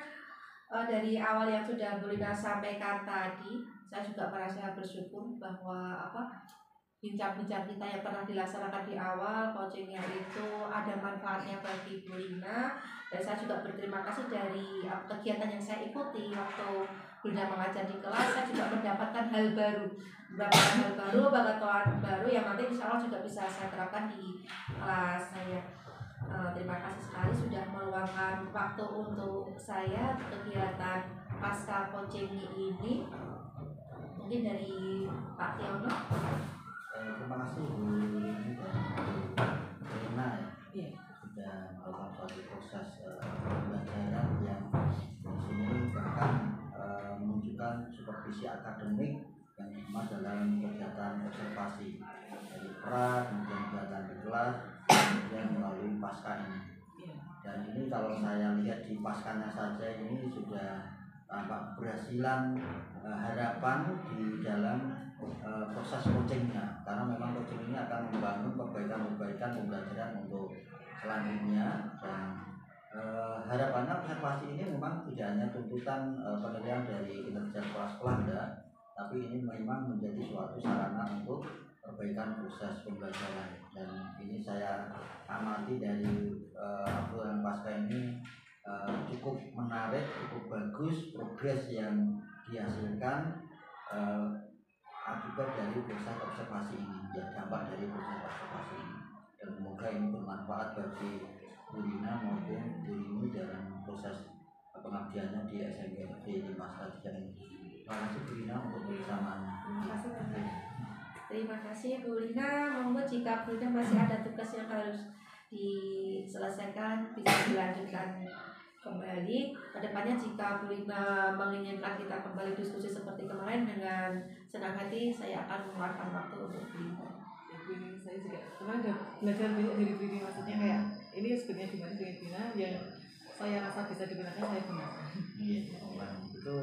Dari awal yang sudah Bu Lina sampaikan tadi, saya juga merasa bersyukur bahwa bincang-bincang kita yang pernah dilaksanakan di awal coachingnya itu ada manfaatnya bagi Bu Lina. Dan saya juga berterima kasih dari kegiatan yang saya ikuti waktu Bu Lina mengajar di kelas. Saya juga mendapatkan hal baru, pengetahuan baru yang nanti insya Allah juga bisa saya terapkan di kelas saya. Terima kasih sekali sudah meluangkan waktu untuk saya kegiatan pasca coaching ini. Mungkin dari Pak Tiono. Terima kasih Bu Lini dan Bu Lina ya, sudah melakukan suatu proses pembelajaran yang di sini bahkan menunjukkan supervisi akademik yang cuma dalam kegiatan observasi dari pra, kemudian kegiatan di kelas, kemudian melalui pasca ini. Dan ini kalau saya lihat di paskanya saja ini sudah tampak keberhasilan harapan di dalam proses coachingnya, karena memang coaching ini akan membangun perbaikan pembelajaran untuk selanjutnya. Dan harapannya observasi ini memang tidak hanya tuntutan penilaian dari kinerja sekolah enggak, tapi ini memang menjadi suatu sarana untuk perbaikan proses pembelajaran. Dan ini saya amati dari aturan pasca ini cukup menarik, cukup bagus progres yang dihasilkan akibat dari proses observasi ini, ya dampak dari proses observasi ini. Dan semoga ini bermanfaat bagi Bu Lina maupun Bu Lini dalam proses pengabdiannya di SMK di masa ini. Terima kasih Bu Lina untuk kebersamaannya. Terima kasih. Terima terima kasih Bu Lina. Monggo jika Bu Lina masih ada tugas yang harus diselesaikan bisa dilanjutkan kembali. Kedepannya jika Bu Lina menginginkan kita kembali diskusi seperti kemarin, dengan senang hati saya akan mengeluarkan waktu untuk Bu Lina. Ini saya juga kemarin udah belajar banyak dari Bini, maksudnya kayak ini sebenarnya gimana dengan Bina yang saya rasa bisa digunakan saya gunakan. Iya, itu